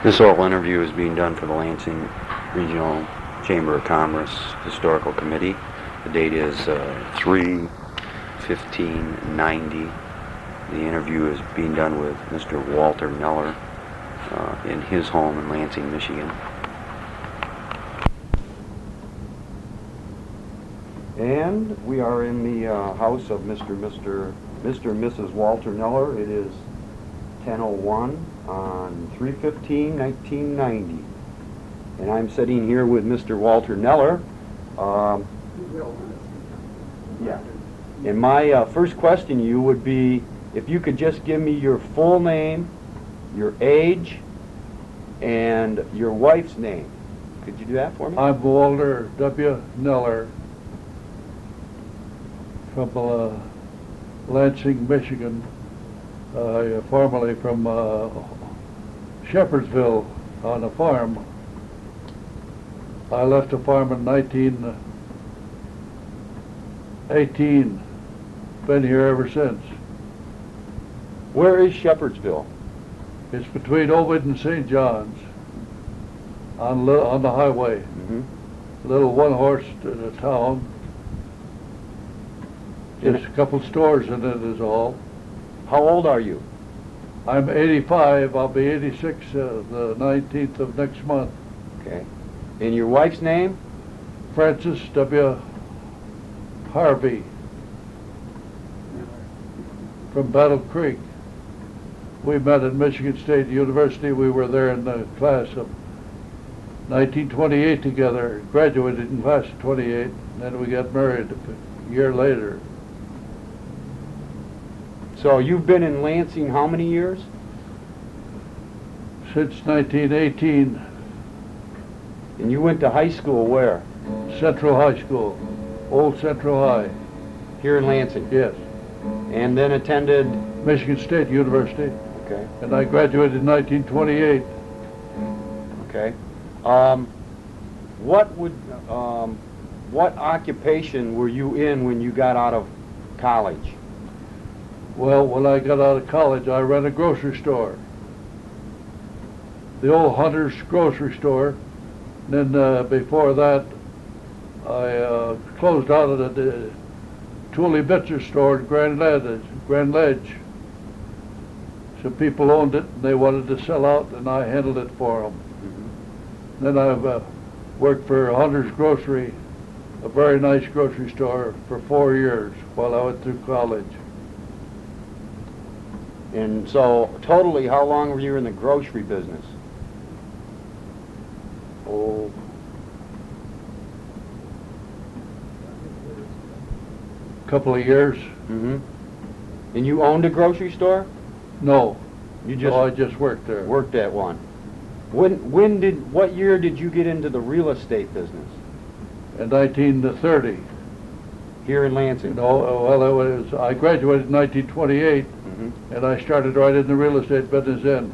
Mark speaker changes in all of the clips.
Speaker 1: This whole interview is being done for the Lansing Regional Chamber of Commerce Historical Committee. The date is 3/15/90. The interview is being done with Mr. Walter Neller in his home in Lansing, Michigan. And we are in the house of Mr. and Mrs. Walter Neller. It is 10:01 on 3/15/1990. And I'm sitting here with Mr. Walter Neller. Yeah. And my first question to you would be, if you could just give me your full name, your age, and your wife's name. Could you do that for me?
Speaker 2: I'm Walter W. Neller from Lansing, Michigan. Formerly from Shepherdsville on a farm. I left the farm in 1918. Been here ever since.
Speaker 1: Where is Shepherdsville?
Speaker 2: It's between Ovid and St. John's on the highway.
Speaker 1: Mm-hmm.
Speaker 2: Little one-horse town. Just a couple stores in it is all.
Speaker 1: How old are you?
Speaker 2: I'm 85. I'll be 86 the 19th of next month.
Speaker 1: Okay. And your wife's name?
Speaker 2: Frances W. Harvey from Battle Creek. We met at Michigan State University. We were there in the class of 1928 together, graduated in class of 28, and then we got married a year later.
Speaker 1: So you've been in Lansing how many years?
Speaker 2: Since 1918.
Speaker 1: And you went to high school where?
Speaker 2: Central High School, Old Central High.
Speaker 1: Here in Lansing?
Speaker 2: Yes.
Speaker 1: And then attended?
Speaker 2: Michigan State University.
Speaker 1: Okay.
Speaker 2: And I graduated in 1928.
Speaker 1: Okay. What occupation were you in when you got out of college?
Speaker 2: Well, when I got out of college, I ran a grocery store. The old Hunter's grocery store. And then before that, I closed out of the Tooley Bitzer store in Grand Ledge. Some people owned it, and they wanted to sell out, and I handled it for them. Mm-hmm. Then I've worked for Hunter's Grocery, a very nice grocery store, for 4 years while I went through college.
Speaker 1: And so, totally, how long were you in the grocery business?
Speaker 2: Oh, a couple of years.
Speaker 1: Mm-hmm. And you owned a grocery store?
Speaker 2: No.
Speaker 1: You just?
Speaker 2: No, I just worked there.
Speaker 1: Worked at one. What year did you get into the real estate business?
Speaker 2: In 1930.
Speaker 1: Here in Lansing?
Speaker 2: No, well, I graduated in 1928. And I started right in the real estate business then.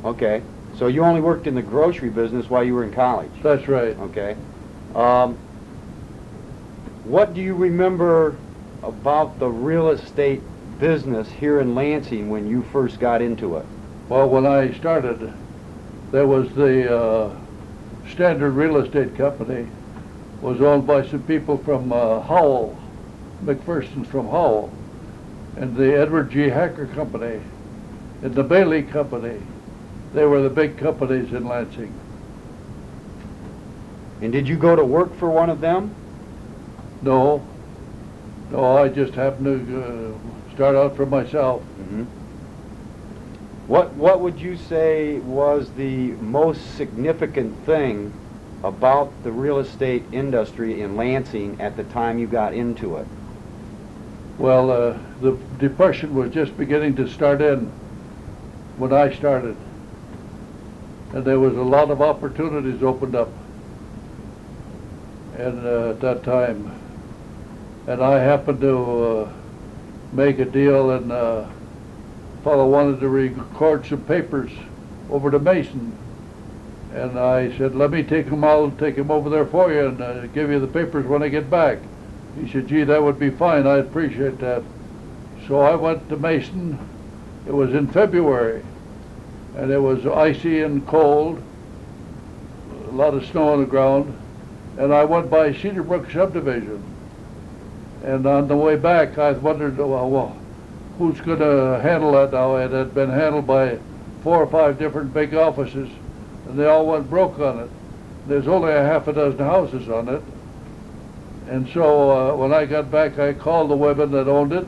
Speaker 1: Okay. So you only worked in the grocery business while you were in college?
Speaker 2: That's right.
Speaker 1: Okay. What do you remember about the real estate business here in Lansing when you first got into it?
Speaker 2: Well, when I started, there was the Standard Real Estate Company. Was owned by some people from Howell, McPherson's from Howell. And the Edward G. Hacker Company, and the Bailey Company. They were the big companies in Lansing.
Speaker 1: And did you go to work for one of them?
Speaker 2: No. No, I just happened to start out for myself.
Speaker 1: Mm-hmm. What would you say was the most significant thing about the real estate industry in Lansing at the time you got into it?
Speaker 2: Well, the Depression was just beginning to start in when I started. And there was a lot of opportunities opened up and at that time. And I happened to make a deal, and a fellow wanted to record some papers over to Mason. And I said, let me take them over there for you and give you the papers when I get back. He said, gee, that would be fine. I'd appreciate that. So I went to Mason. It was in February. and it was icy and cold, a lot of snow on the ground, and I went by Cedar Brook subdivision. And on the way back, I wondered, well, who's going to handle that now? It had been handled by 4 or 5 different big offices, and they all went broke on it. There's only a half a dozen houses on it. And so when I got back, I called the women that owned it,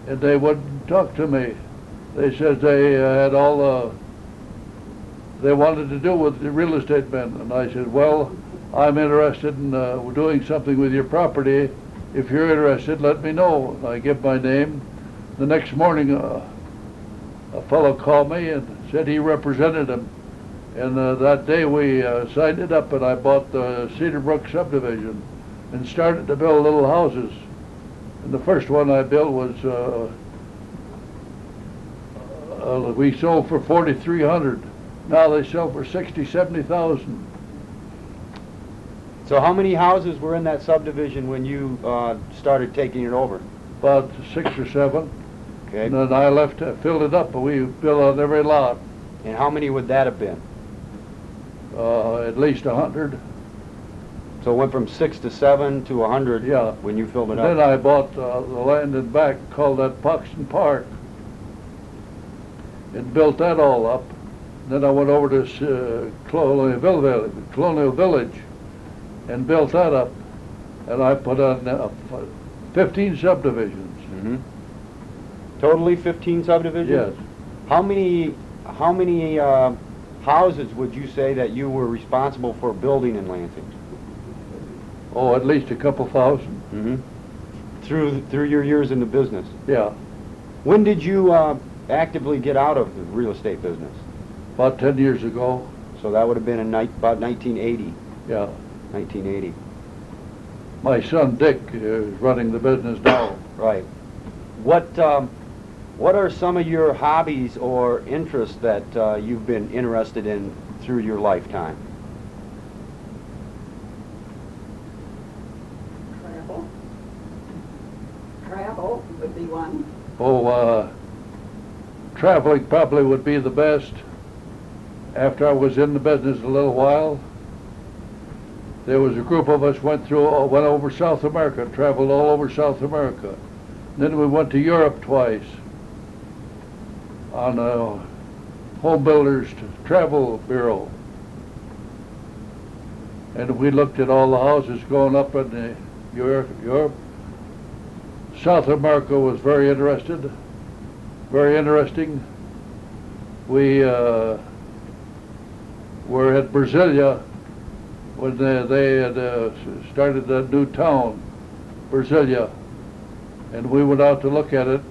Speaker 2: and they wouldn't talk to me. They said they had all they wanted to do with the real estate men. And I said, well, I'm interested in doing something with your property. If you're interested, let me know. And I give my name. The next morning, a fellow called me and said he represented him. And that day we signed it up, and I bought the Cedar Brook subdivision and started to build little houses. And the first one I built was, we sold for $4,300. Now they sell for $60,000, $70,000.
Speaker 1: So how many houses were in that subdivision when you started taking it over?
Speaker 2: About 6 or 7.
Speaker 1: Okay.
Speaker 2: And then I filled it up, and we built on every lot.
Speaker 1: And how many would that have been?
Speaker 2: At least 100.
Speaker 1: So it went from 6 to 7 to 100
Speaker 2: Yeah.
Speaker 1: when you filled it
Speaker 2: And
Speaker 1: up.
Speaker 2: then I bought the land in back, called that Paxton Park, and built that all up. Then I went over to Colonial Village and built that up. And I put on 15 subdivisions.
Speaker 1: Mm-hmm. Totally 15 subdivisions?
Speaker 2: Yes.
Speaker 1: How many houses would you say that you were responsible for building in Lansing?
Speaker 2: Oh, at least a couple thousand.
Speaker 1: Mm-hmm. Through your years in the business?
Speaker 2: Yeah.
Speaker 1: When did you actively get out of the real estate business?
Speaker 2: About 10 years ago.
Speaker 1: So that would have been in about 1980.
Speaker 2: Yeah.
Speaker 1: 1980.
Speaker 2: My son Dick is running the business now.
Speaker 1: Right. What are some of your hobbies or interests that you've been interested in through your lifetime?
Speaker 3: Travel would be one.
Speaker 2: Oh, traveling probably would be the best. After I was in the business a little while, there was a group of us went over South America, traveled all over South America. Then we went to Europe twice on a Home Builders Travel Bureau. And we looked at all the houses going up in Europe. South America was very interesting. We were at Brasilia when they had started that new town, Brasilia, and we went out to look at it.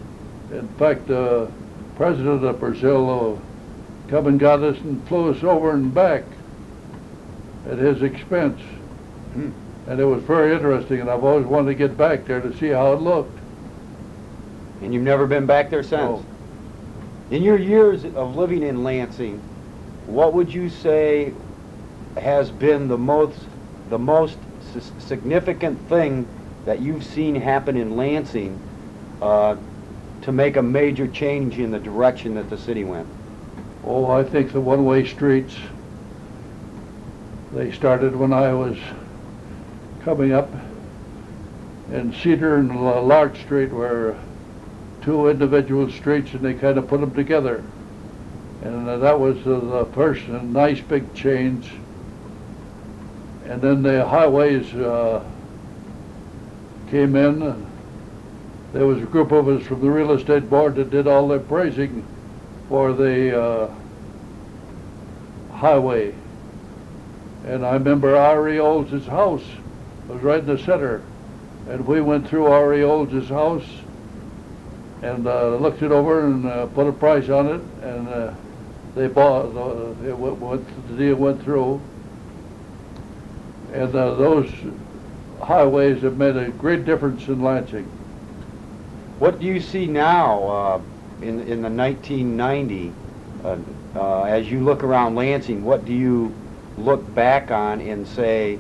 Speaker 2: In fact, the president of Brazil come and got us and flew us over and back at his expense.
Speaker 1: Hmm.
Speaker 2: And it was very interesting, and I've always wanted to get back there to see how it looked.
Speaker 1: And you've never been back there since?
Speaker 2: No.
Speaker 1: In your years of living in Lansing, what would you say has been the most significant thing that you've seen happen in Lansing to make a major change in the direction that the city went?
Speaker 2: Oh, I think the one-way streets, they started when I was coming up, and Cedar and Larch Street were 2 individual streets, and they kind of put them together. And that was the first nice big change. And then the highways came in. There was a group of us from the real estate board that did all the appraising for the highway. And I remember R.E. Olds' house was right in the center. And we went through R.E. Olds' house and looked it over and put a price on it, and they bought. The deal went through, and those highways have made a great difference in Lansing.
Speaker 1: What do you see now in the 1990 as you look around Lansing? What do you look back on and say,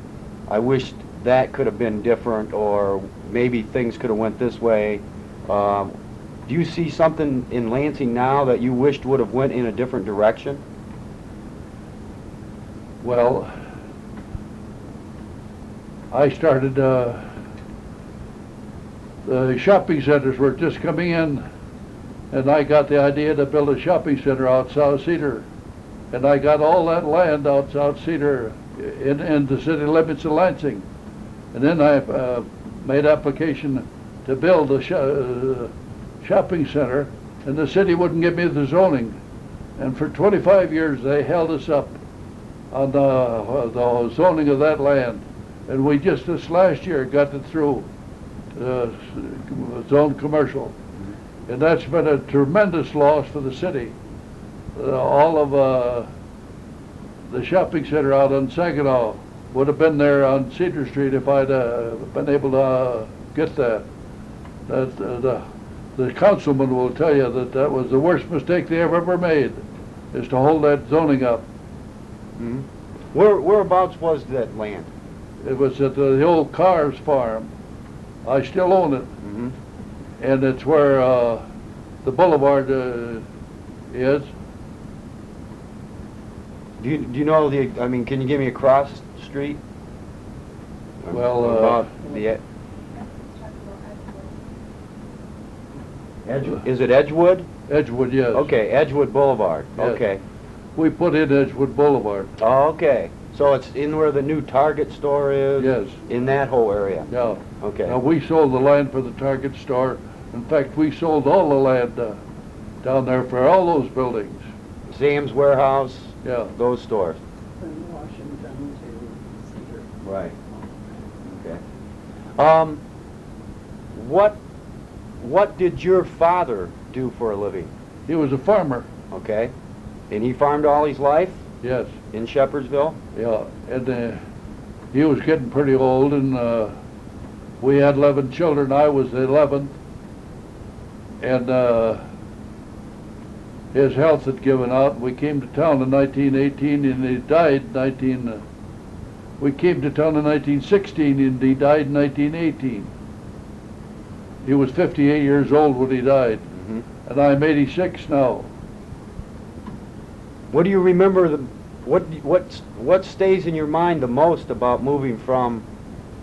Speaker 1: I wish that could have been different, or maybe things could have went this way? Do you see something in Lansing now that you wished would have went in a different direction?
Speaker 2: Well, I started, the shopping centers were just coming in, and I got the idea to build a shopping center out South Cedar. And I got all that land out South Cedar in the city limits of Lansing. And then I made application to build a shopping center, and the city wouldn't give me the zoning. And for 25 years they held us up on the zoning of that land. And we just this last year got it through zone commercial. And that's been a tremendous loss for the city. All of the shopping center out on Saginaw would have been there on Cedar Street if I'd been able to get that. The councilman will tell you that that was the worst mistake they have ever made, is to hold that zoning up.
Speaker 1: Mm-hmm. Whereabouts was that land?
Speaker 2: It was at the old Cars farm. I still own it.
Speaker 1: Mm-hmm.
Speaker 2: And it's where the boulevard is.
Speaker 1: Do you know I mean, can you give me a cross street?
Speaker 2: Well,
Speaker 1: about is it Edgewood?
Speaker 2: Edgewood, yes.
Speaker 1: Okay, Edgewood Boulevard.
Speaker 2: Yes.
Speaker 1: Okay.
Speaker 2: We put in Edgewood Boulevard.
Speaker 1: Oh, okay. So it's in where the new Target store is?
Speaker 2: Yes.
Speaker 1: In that whole area?
Speaker 2: Yeah.
Speaker 1: Okay.
Speaker 2: Now, we sold the land for the Target store. In fact, we sold all the land down there for all those buildings.
Speaker 1: Sam's Warehouse?
Speaker 2: Yeah.
Speaker 1: Those stores?
Speaker 3: From Washington to Cedar.
Speaker 1: Right. Okay. What did your father do for a living?
Speaker 2: He was a farmer.
Speaker 1: Okay. And he farmed all his life
Speaker 2: Yes.
Speaker 1: in Shepherdsville?
Speaker 2: Yeah. And he was getting pretty old, and we had 11 children. I was the 11th. And his health had given out. We came to town in 1918, and he died we came to town in 1916, and he died in 1918. He was 58 years old when he died,
Speaker 1: Mm-hmm.
Speaker 2: and I'm 86 now.
Speaker 1: What do you remember? What stays in your mind the most about moving from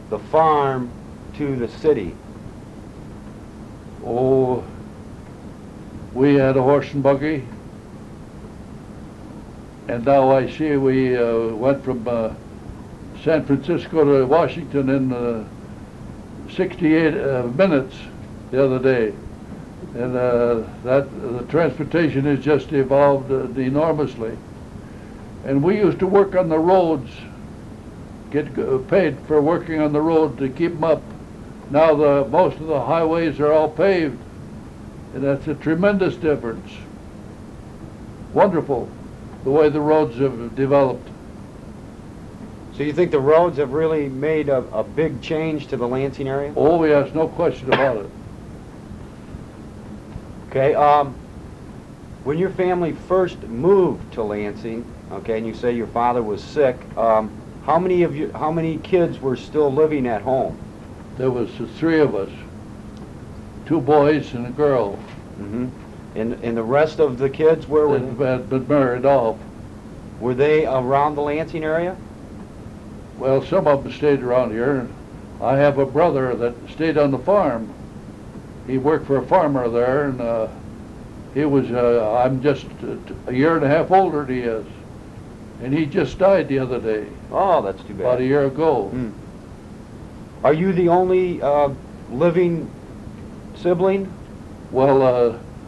Speaker 1: the farm to the city?
Speaker 2: Oh, we had a horse and buggy, and now I see we went from San Francisco to Washington in 68 minutes the other day, and the transportation has just evolved enormously. And we used to work on the roads, get paid for working on the road to keep them up. Now most of the highways are all paved, and that's a tremendous difference. Wonderful, the way the roads have developed.
Speaker 1: So you think the roads have really made a big change to the Lansing area?
Speaker 2: Oh yes, no question about it.
Speaker 1: Okay. When your family first moved to Lansing, okay, and you say your father was sick, how many kids were still living at home?
Speaker 2: There was the three of us, 2 boys and a girl.
Speaker 1: Mm-hmm. And the rest of the kids, where were
Speaker 2: that
Speaker 1: they?
Speaker 2: had been married off.
Speaker 1: Were they around the Lansing area?
Speaker 2: Well, some of them stayed around here. I have a brother that stayed on the farm. He worked for a farmer there, and he was, I'm just a year and a half older than he is. And he just died the other day,
Speaker 1: Oh, that's too bad.
Speaker 2: about a year ago.
Speaker 1: Mm. Are you the only living sibling?
Speaker 2: Well,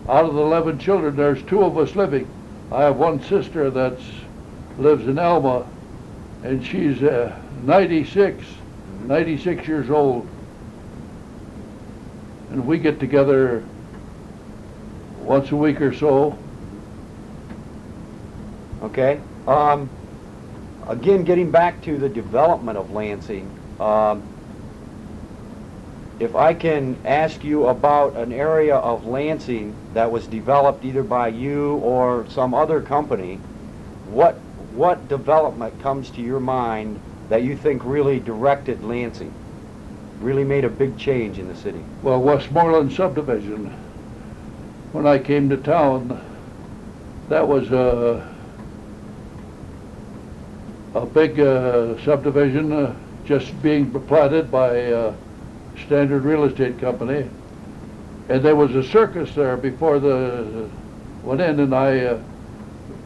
Speaker 2: out of the 11 children, there's 2 of us living. I have one sister that lives in Alma, and she's 96 years old. And we get together once a week or so.
Speaker 1: Okay. Again, getting back to the development of Lansing, if I can ask you about an area of Lansing that was developed either by you or some other company, what development comes to your mind that you think really directed Lansing, really made a big change in the city?
Speaker 2: Well, Westmoreland subdivision. when I came to town, that was a big subdivision just being platted by Standard Real Estate Company. And there was a circus there before the went in, and I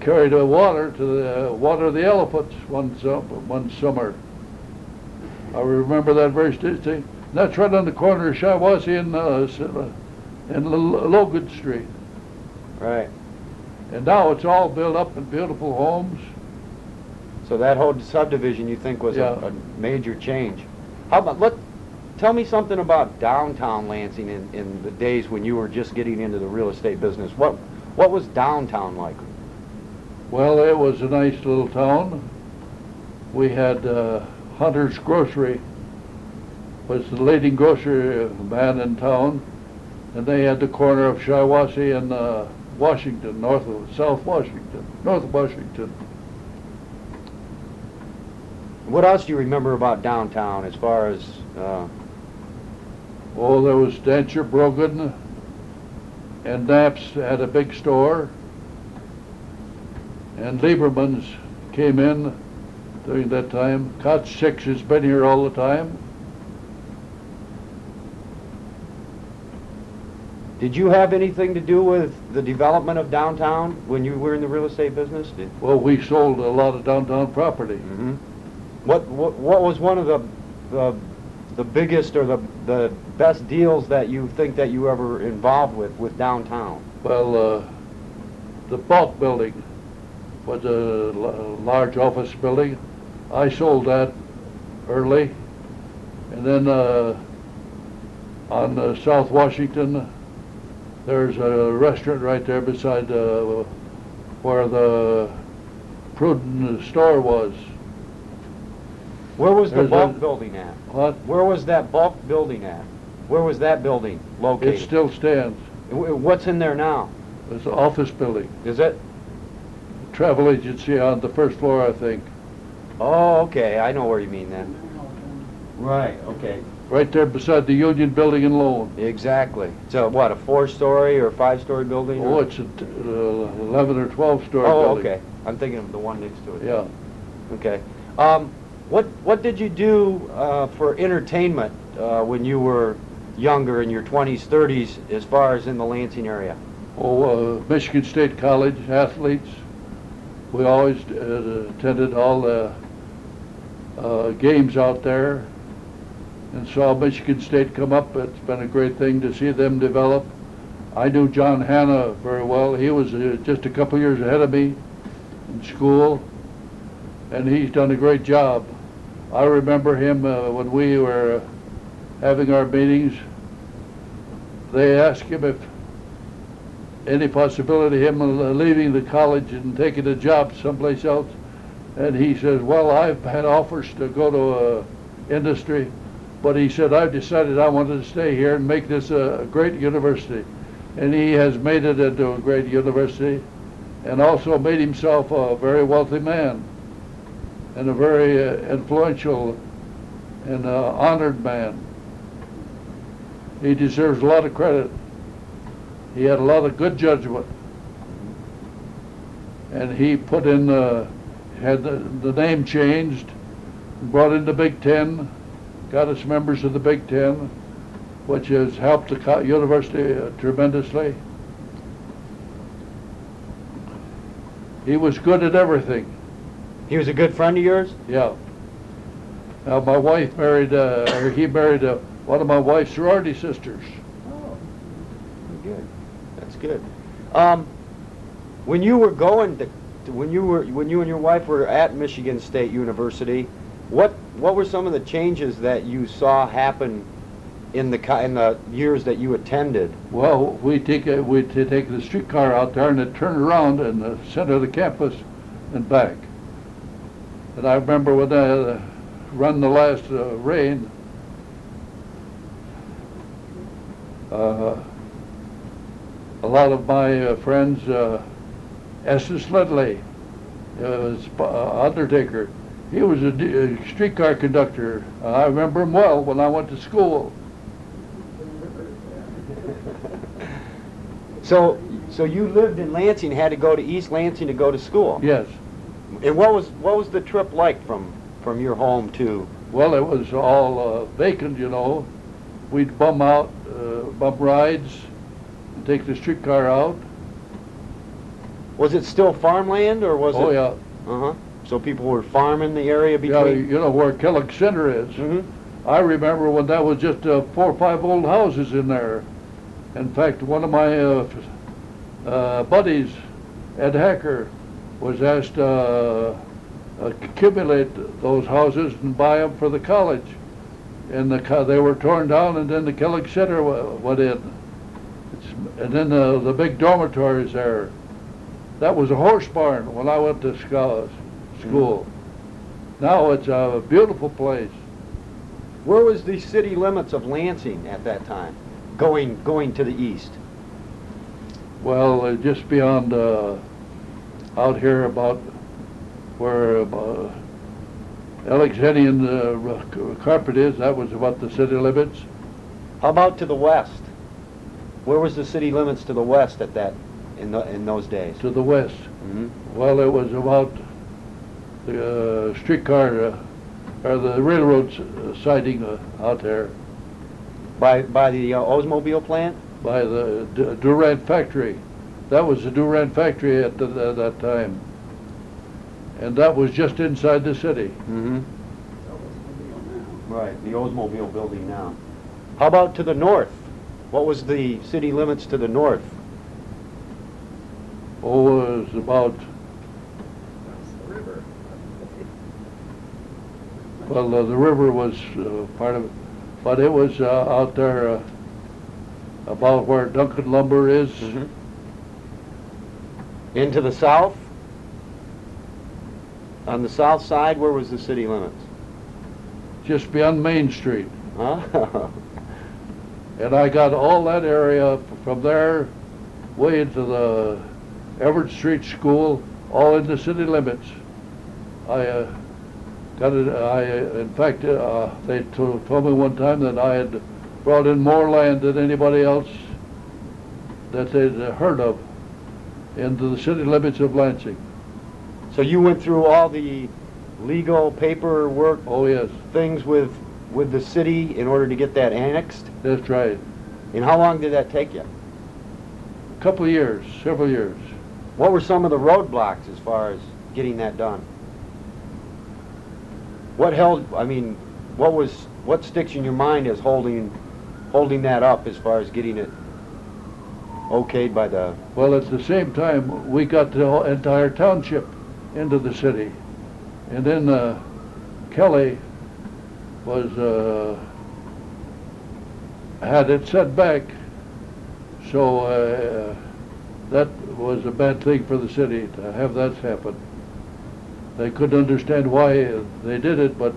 Speaker 2: carried water to water the elephants one summer. I remember that very distinctly. That's right on the corner of Shiawassee and Logan Street.
Speaker 1: Right.
Speaker 2: And now it's all built up in beautiful homes.
Speaker 1: So that whole subdivision, you think, was
Speaker 2: Yeah.
Speaker 1: a major change. How about, tell me something about downtown Lansing in the days when you were just getting into the real estate business. What was downtown like?
Speaker 2: Well, it was a nice little town. We had Hunter's Grocery, was the leading grocery man in town, and they had the corner of Shiawassee and Washington, South Washington, North Washington.
Speaker 1: What else do you remember about downtown as far as...
Speaker 2: Oh, there was Dancer Brogan, and Knapp's had a big store, and Lieberman's came in during that time. Cotch Six has been here all the time.
Speaker 1: Did you have anything to do with the development of downtown when you were in the real estate business?
Speaker 2: Well, we sold a lot of downtown property.
Speaker 1: Mm-hmm. What was one of the biggest or the best deals that you think that you ever involved with downtown?
Speaker 2: Well, the Bulk Building was a large office building. I sold that early. And then on South Washington, there's a restaurant right there beside where the Pruden store was.
Speaker 1: Where was the
Speaker 2: There's
Speaker 1: bulk building at?
Speaker 2: What?
Speaker 1: Where was that bulk building at? Where was that building located?
Speaker 2: It still stands.
Speaker 1: What's in there now?
Speaker 2: It's an office building.
Speaker 1: Is it?
Speaker 2: Travel agency on the first floor, I think.
Speaker 1: Oh, okay. I know where you mean then. Right, okay.
Speaker 2: Right there beside the Union Building and Loan.
Speaker 1: Exactly. So what, a 4-story or 5-story building?
Speaker 2: Oh, it's an 11 or 12-story
Speaker 1: Oh,
Speaker 2: building.
Speaker 1: okay. I'm thinking of the one next to it.
Speaker 2: Yeah.
Speaker 1: Okay. What did you do for entertainment when you were younger, in your 20s, 30s, as far as in the Lansing area?
Speaker 2: Oh, Michigan State College athletes. We always attended all the games out there and saw Michigan State come up. It's been a great thing to see them develop. I knew John Hanna very well. He was just a couple years ahead of me in school, and he's done a great job. I remember him when we were having our meetings. They asked him if any possibility of him leaving the college and taking a job someplace else. And he says, well, I've had offers to go to industry, but he said, I've decided I wanted to stay here and make this a great university. And he has made it into a great university, and also made himself a very wealthy man and a very influential and honored man. He deserves a lot of credit. He had a lot of good judgment, and he put in had the name changed, brought in the Big Ten, got us members of the Big Ten, which has helped the university tremendously. He was good at everything.
Speaker 1: He was a good friend of yours?
Speaker 2: Yeah. Now my wife married, or he married one of my wife's sorority sisters.
Speaker 1: Oh, good. That's good. When you were going to, when you and your wife were at Michigan State University, what were some of the changes that you saw happen in the years that you attended?
Speaker 2: Well, we'd take the streetcar out there and it'd turn around in the center of the campus and back. And I remember when I run the last rain, a lot of my friends, Estes Lidley, was undertaker. He was a streetcar conductor. I remember him well when I went to school.
Speaker 1: So you lived in Lansing, had to go to East Lansing to go to school?
Speaker 2: Yes.
Speaker 1: And what was the trip like from your home to?
Speaker 2: Well, it was all vacant, you know. We'd bum rides, and take the streetcar out.
Speaker 1: Was it still farmland, or was
Speaker 2: Oh,
Speaker 1: it?
Speaker 2: yeah.
Speaker 1: Uh-huh. So people were farming the area
Speaker 2: Yeah,
Speaker 1: between?
Speaker 2: you know where Kellogg Center is.
Speaker 1: Mm-hmm.
Speaker 2: I remember when that was just 4 or 5 old houses in there. In fact, one of my buddies, Ed Hacker, was asked to accumulate those houses and buy them for the college. And they were torn down, and then the Kellogg Center went in. And then the big dormitories there. That was a horse barn when I went to school. Now it's a beautiful place.
Speaker 1: Where was the city limits of Lansing at that time, going to the east?
Speaker 2: Well, just beyond out here about where Alexandrian carpet is, that was about the city limits.
Speaker 1: How about to the west? Where was the city limits to the west at that in those days?
Speaker 2: To the west.
Speaker 1: Mm-hmm.
Speaker 2: Well, it was about the streetcar or the railroad siding out there
Speaker 1: By the Oldsmobile plant?
Speaker 2: by the Durant factory. That was the Durant factory at that time, and that was just inside the city.
Speaker 1: Mm-hmm.
Speaker 3: Oldsmobile now.
Speaker 1: Right, the Oldsmobile building now. How about to the north? What was the city limits to the north?
Speaker 2: Oh, it was about,
Speaker 3: Across the river.
Speaker 2: well, the river was part of it, but it was out there about where Duncan Lumber is.
Speaker 1: Mm-hmm. Into the south? On the south side, where was the city limits?
Speaker 2: Just beyond Main Street.
Speaker 1: Huh?
Speaker 2: And I got all that area from there way into the Everett Street School, all in the city limits. I got it. In fact, they told me one time that I had brought in more land than anybody else that they'd heard of into the city limits of Lansing.
Speaker 1: So you went through all the legal paperwork
Speaker 2: Oh yes,
Speaker 1: things with the city in order to get that annexed?
Speaker 2: that's right.
Speaker 1: And how long did that take you?
Speaker 2: A couple of years, several years.
Speaker 1: What were some of the roadblocks as far as getting that done? What sticks in your mind as holding that up as far as getting it okayed by the...
Speaker 2: Well, at the same time, we got the whole entire township into the city. And then Kelly was had it set back, so that was a bad thing for the city to have that happen. They couldn't understand why they did it, but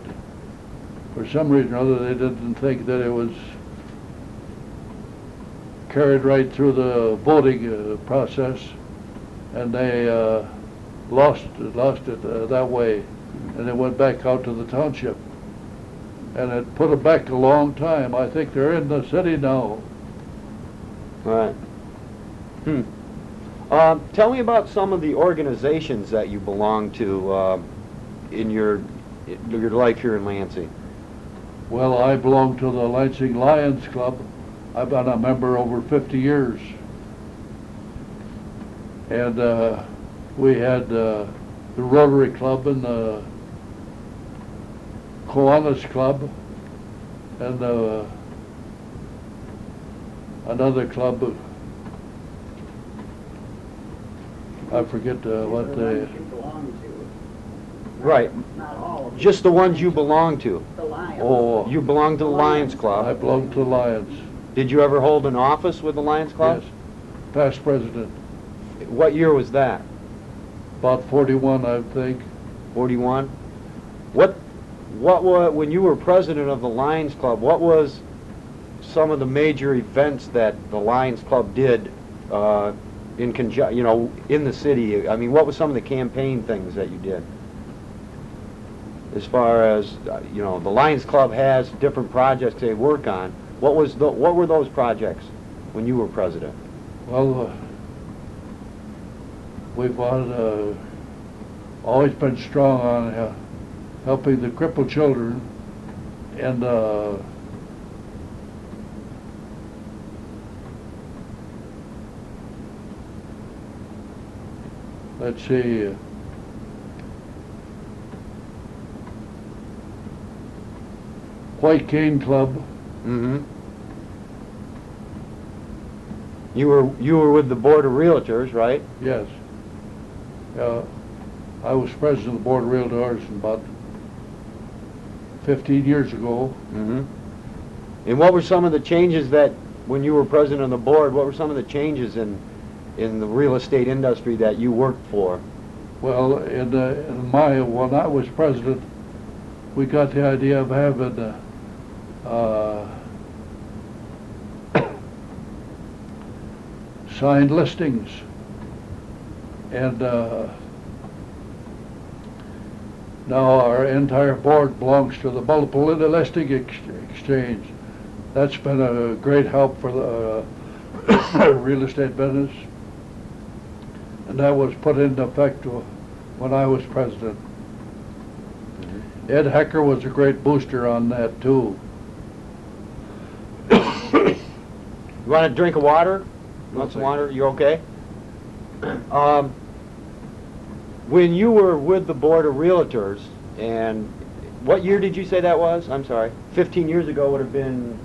Speaker 2: for some reason or other they didn't think that it was carried right through the voting process, and they lost it that way, and it went back out to the township, and it put it back a long time. I think they're in the city now.
Speaker 1: Right. Tell me about some of the organizations that you belong to in your life here in Lansing.
Speaker 2: Well, I belong to the Lansing Lions Club. I've been a member over 50 years. And we had the Rotary Club and the Kiwanis Club and another club. I forget what
Speaker 3: The
Speaker 2: they...
Speaker 3: ones you belong to.
Speaker 1: Right.
Speaker 3: Not all of them.
Speaker 1: Just the ones you belong to.
Speaker 3: The Lions.
Speaker 2: Oh,
Speaker 1: You belong to the Lions
Speaker 2: I
Speaker 1: Club.
Speaker 2: belong to the Lions.
Speaker 1: Did you ever hold an office with the Lions Club?
Speaker 2: Yes. Past president.
Speaker 1: What year was that?
Speaker 2: About 41, I think.
Speaker 1: 41? What when you were president of the Lions Club, what was some of the major events that the Lions Club did in the city? I mean, what was some of the campaign things that you did? As far as the Lions Club has different projects they work on. What were those projects when you were president?
Speaker 2: Well, we've always been strong on helping the crippled children, and let's see, White Cane Club.
Speaker 1: Mm-hmm. You were with the Board of Realtors, right?
Speaker 2: Yes. I was president of the Board of Realtors about 15 years ago.
Speaker 1: Mm-hmm. And what were some of the changes that, when you were president of the board, what were some of the changes in the real estate industry that you worked for?
Speaker 2: Well, when I was president, we got the idea of having signed listings, and now our entire board belongs to the Multiple Listing Exchange. That's been a great help for the real estate business, and that was put into effect when I was president. Ed Hecker was a great booster on that too.
Speaker 1: You want a drink of water? Want some water? You okay? When you were with the Board of Realtors, and what year did you say that was? I'm sorry. 15 years ago would have been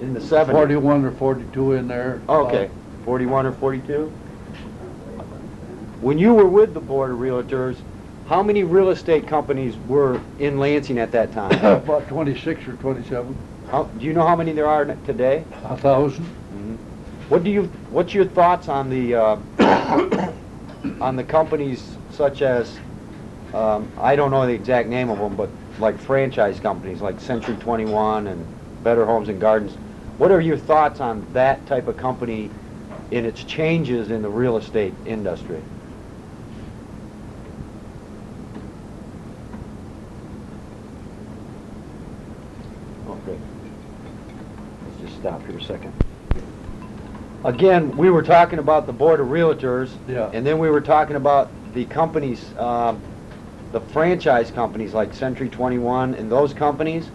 Speaker 1: in the 70s.
Speaker 2: 41 or 42 in there.
Speaker 1: Okay. 41 or 42? When you were with the Board of Realtors, how many real estate companies were in Lansing at that time?
Speaker 2: About 26 or 27.
Speaker 1: Do you know how many there are today?
Speaker 2: 1,000.
Speaker 1: Mm-hmm. What's your thoughts on the on the companies such as I don't know the exact name of them, but like franchise companies like Century 21 and Better Homes and Gardens? What are your thoughts on that type of company in its changes in the real estate industry? Okay. Let's just stop here a second. Again, we were talking about the Board of Realtors,
Speaker 2: Yeah.
Speaker 1: and then we were talking about the companies, the franchise companies like Century 21 and those companies.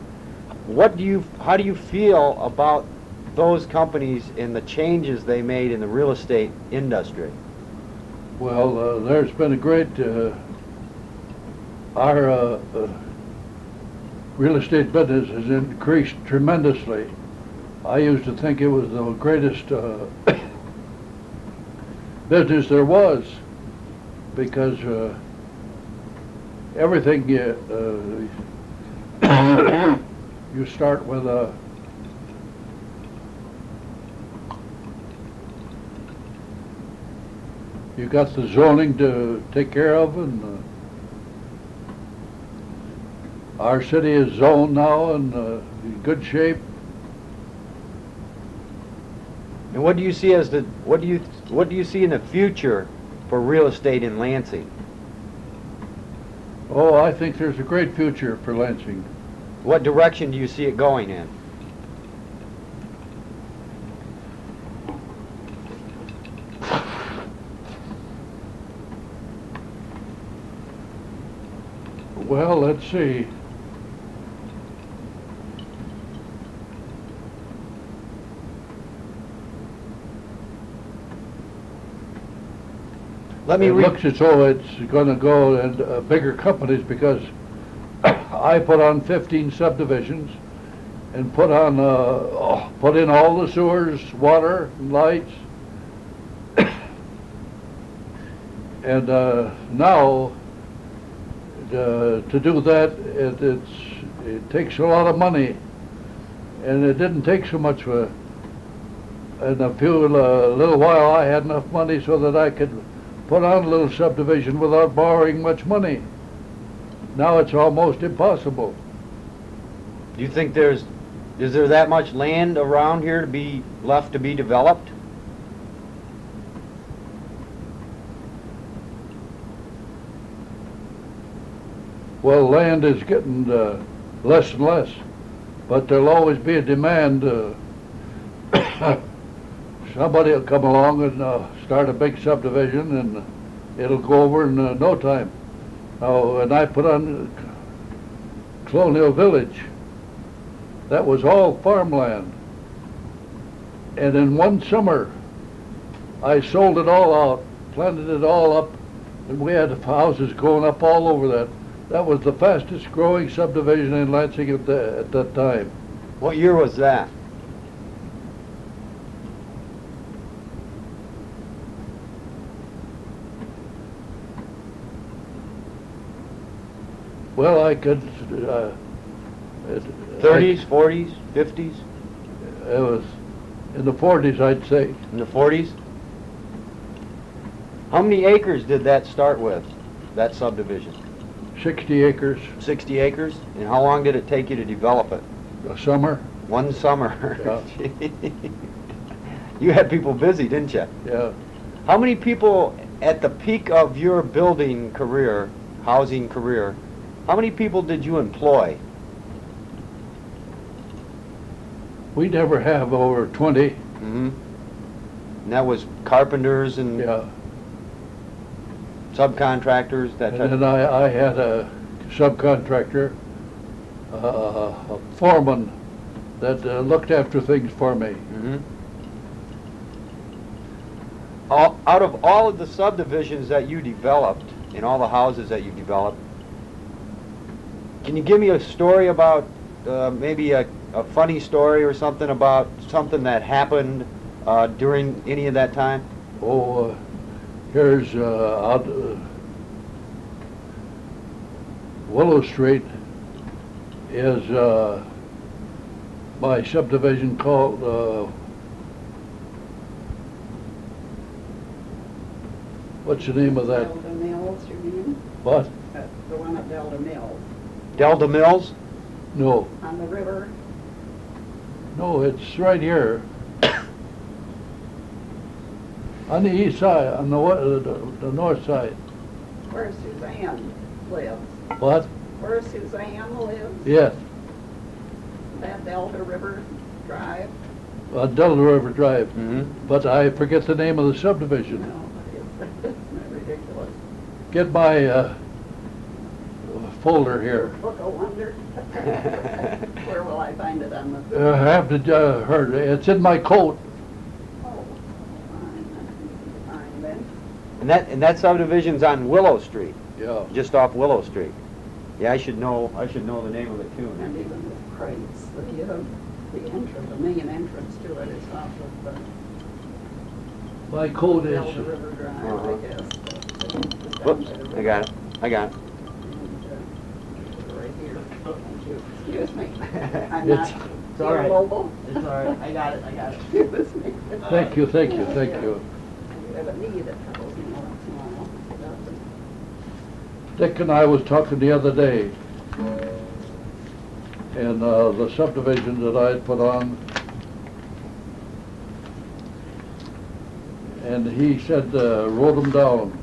Speaker 1: How do you feel about those companies and the changes they made in the real estate industry?
Speaker 2: Well, there's been a great, our real estate business has increased tremendously. I used to think it was the greatest business there was, because everything you start with you got the zoning to take care of, and our city is zoned now and in good shape.
Speaker 1: And what do you see as what do you see in the future for real estate in Lansing?
Speaker 2: Oh, I think there's a great future for Lansing.
Speaker 1: What direction do you see it going in?
Speaker 2: Well, let's see.
Speaker 1: Let me
Speaker 2: It
Speaker 1: read.
Speaker 2: looks as though it's going to go in bigger companies, because I put on 15 subdivisions and put in all the sewers, water, and lights. And now to do that, it takes a lot of money, and it didn't take so much in a little while. I had enough money so that I could put on a little subdivision without borrowing much money. Now it's almost impossible.
Speaker 1: Do you think is there that much land around here to be left to be developed?
Speaker 2: Well, land is getting less and less, but there'll always be a demand. somebody will come along and start a big subdivision, and it'll go over in no time. Now, when I put on Colonial Village, that was all farmland. And in one summer, I sold it all out, planted it all up, and we had houses going up all over that. That was the fastest growing subdivision in Lansing at that time.
Speaker 1: What year was that?
Speaker 2: Well, I could,
Speaker 1: 30s, 40s, 50s?
Speaker 2: It was in the 40s, I'd say.
Speaker 1: In the 40s? How many acres did that start with, that subdivision?
Speaker 2: 60 acres
Speaker 1: 60 acres? And how long did it take you to develop it?
Speaker 2: a summer.
Speaker 1: One summer.
Speaker 2: Yeah.
Speaker 1: You had people busy, didn't you?
Speaker 2: Yeah.
Speaker 1: How many people at the peak of your building career, housing career, how many people did you employ?
Speaker 2: We never have over 20.
Speaker 1: Mm-hmm. And that was carpenters and
Speaker 2: Yeah.
Speaker 1: subcontractors, that type
Speaker 2: And then I had a subcontractor, a foreman that looked after things for me.
Speaker 1: Mm-hmm. Out of all of the subdivisions that you developed, and all the houses that you developed, can you give me a story about, maybe a funny story or something about something that happened during any of that time?
Speaker 2: Oh, here's out Willow Street is my subdivision called, what's the name of that?
Speaker 3: Delta Mills, you mean?
Speaker 2: What?
Speaker 3: The one at Delta Mills,
Speaker 1: Delta Mills?
Speaker 2: No,
Speaker 3: on the river.
Speaker 2: no, it's right here. On the east side, on the north side.
Speaker 3: Where Suzanne lives.
Speaker 2: What?
Speaker 3: Where Suzanne lives,
Speaker 2: Yes,
Speaker 3: that Delta River Drive.
Speaker 2: Delta River Drive.
Speaker 1: Mm-hmm.
Speaker 2: But I forget the name of the subdivision.
Speaker 3: No, it's ridiculous.
Speaker 2: Get my folder here.
Speaker 3: Book of wonder. Where will I find it on the?
Speaker 2: I have to heard. It's in my coat.
Speaker 3: Oh, fine then.
Speaker 1: And that subdivision's on Willow Street,
Speaker 2: Yeah.
Speaker 1: just off Willow Street. Yeah, I should know the name of it too.
Speaker 3: And even with crates, the entrance, the main entrance to it is off of
Speaker 2: My coat
Speaker 3: the
Speaker 2: is.
Speaker 3: Delta River Drive,
Speaker 1: Uh-huh.
Speaker 3: I guess. It's down
Speaker 1: Whoops,
Speaker 3: by the
Speaker 1: I got it, I got it.
Speaker 3: And, right here. Thank you. Excuse me. I'm
Speaker 2: It's-
Speaker 3: not
Speaker 1: It's all right.
Speaker 3: mobile.
Speaker 1: It's all right, I got it.
Speaker 3: Excuse me.
Speaker 2: Thank you, thank you, thank you.
Speaker 3: You have a knee that troubles me once in a while.
Speaker 2: Dick and I was talking the other day, and the subdivision that I had put on, and he said, wrote them down.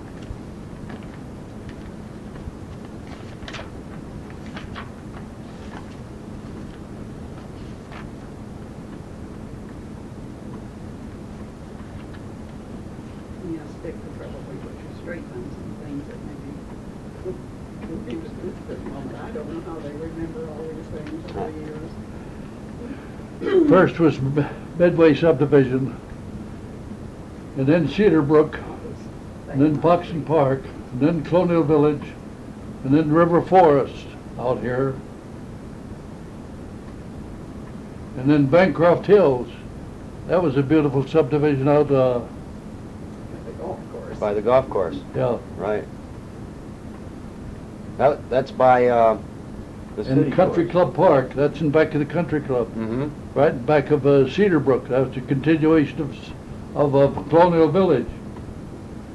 Speaker 3: You know, stick to probably put your straight on some things that maybe confused me at this moment. I don't know how they remember all these things over the years.
Speaker 2: First was Medway subdivision, and then Cedar Brook, and then Buxton Park, and then Colonial Village, and then River Forest out here, and then Bancroft Hills. That was a beautiful subdivision out,
Speaker 3: The golf course.
Speaker 1: By the golf course,
Speaker 2: yeah,
Speaker 1: right. That's by, the city.
Speaker 2: and Country Club Park. That's in back of the Country Club,
Speaker 1: Mm-hmm.
Speaker 2: right in back of Cedar Brook. That was a continuation of Colonial Village,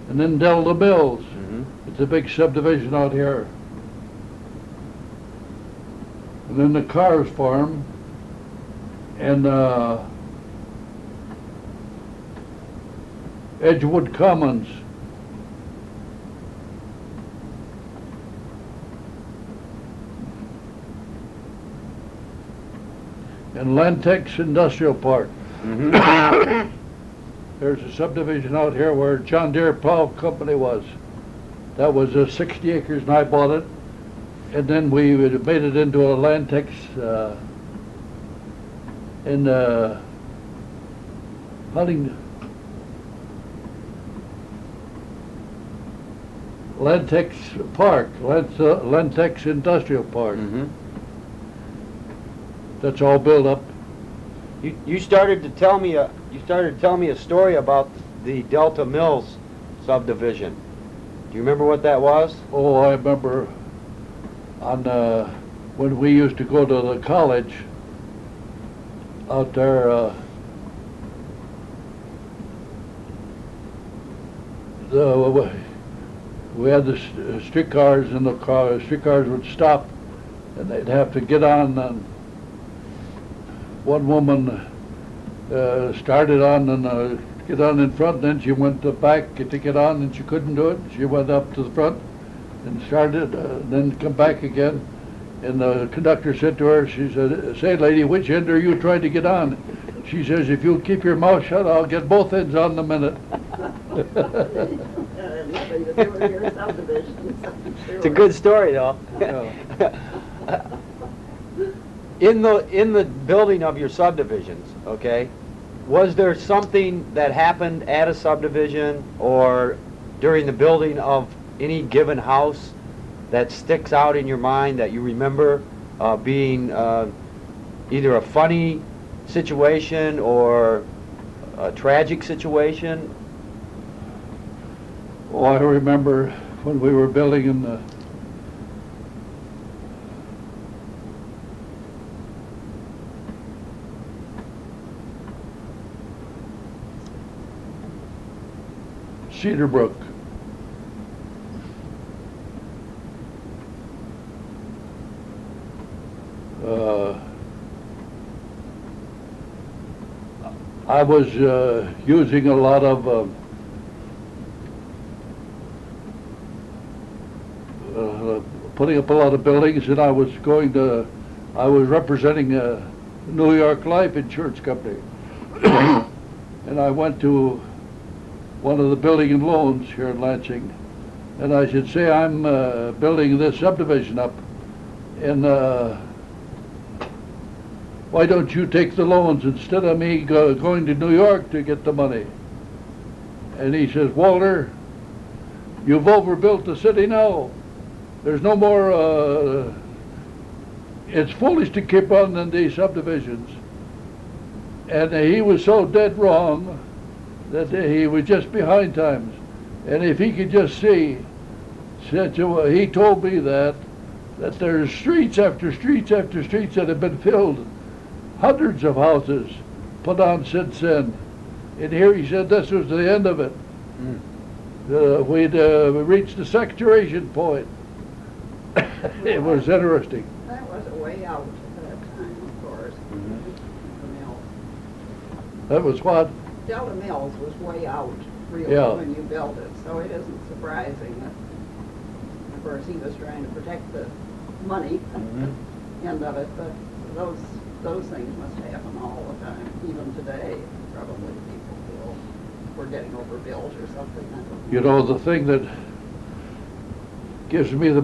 Speaker 2: and then Delta Mills.
Speaker 1: Mm-hmm.
Speaker 2: It's a big subdivision out here. And then the Cars Farm, and Edgewood Commons. And Lantex Industrial Park.
Speaker 1: Mm-hmm.
Speaker 2: there's a subdivision out here where John Deere Plow Company was. That was 60 acres, and I bought it. And then we made it into a Lantex in Lantex Park, Lantex Industrial Park.
Speaker 1: Mm-hmm.
Speaker 2: That's all built up.
Speaker 1: You started to tell me a story about the Delta Mills subdivision. Do you remember what that was?
Speaker 2: Oh, I remember on when we used to go to the college out there. We had the streetcars, and the streetcars would stop, and they'd have to get on. And one woman started on and get on in front, and then she went back to get on, and she couldn't do it. She went up to the front and started, then come back again. And the conductor said to her, she said, "Say, lady, which end are you trying to get on?" She says, "If you'll keep your mouth shut, I'll get both ends on in a minute."
Speaker 3: Nothing to do with your subdivisions, I'm sure.
Speaker 1: It's a good story, though. In the building of your subdivisions, okay, was there something that happened at a subdivision or during the building of any given house that sticks out in your mind that you remember being either a funny situation or a tragic situation?
Speaker 2: Oh, I remember when we were building in the Cedar Brook. I was using a lot of putting up a lot of buildings, and I was representing New York Life Insurance Company. And I went to one of the building and loans here in Lansing, and I should say, "I'm building this subdivision up, and why don't you take the loans instead of me going to New York to get the money?" And he says, "Walter, you've overbuilt the city now. There's no more, it's foolish to keep on in these subdivisions." And he was so dead wrong that he was just behind times. And if he could just see, he told me that there's streets after streets after streets that have been filled, hundreds of houses put on since then. And here he said this was the end of it. We'd reached the saturation point. It was interesting.
Speaker 3: That was a way out at that time, of course. The mill.
Speaker 2: That was what?
Speaker 3: Delta Mills was way out, really,
Speaker 2: Yeah.
Speaker 3: when you built it, so it isn't surprising that, of course, he was trying to protect the money end of it, but those things must happen all the time, even today. Probably people feel we're getting overbuilt or something. I don't know.
Speaker 2: You know, the thing that gives me the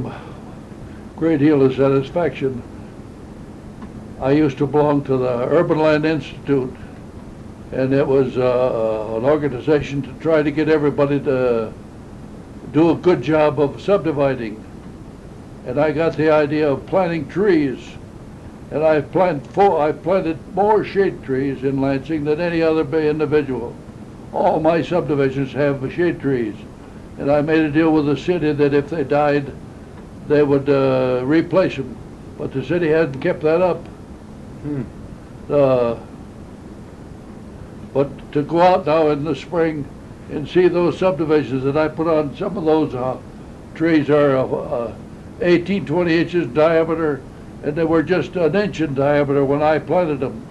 Speaker 2: great deal of satisfaction, I used to belong to the Urban Land Institute, and it was an organization to try to get everybody to do a good job of subdividing. And I got the idea of planting trees, and I planted more shade trees in Lansing than any other individual. All my subdivisions have shade trees, and I made a deal with the city that if they died, they would replace them. But the city hadn't kept that up. But to go out now in the spring and see those subdivisions that I put on, some of those trees are 18, 20 inches diameter, and they were just an inch in diameter when I planted them.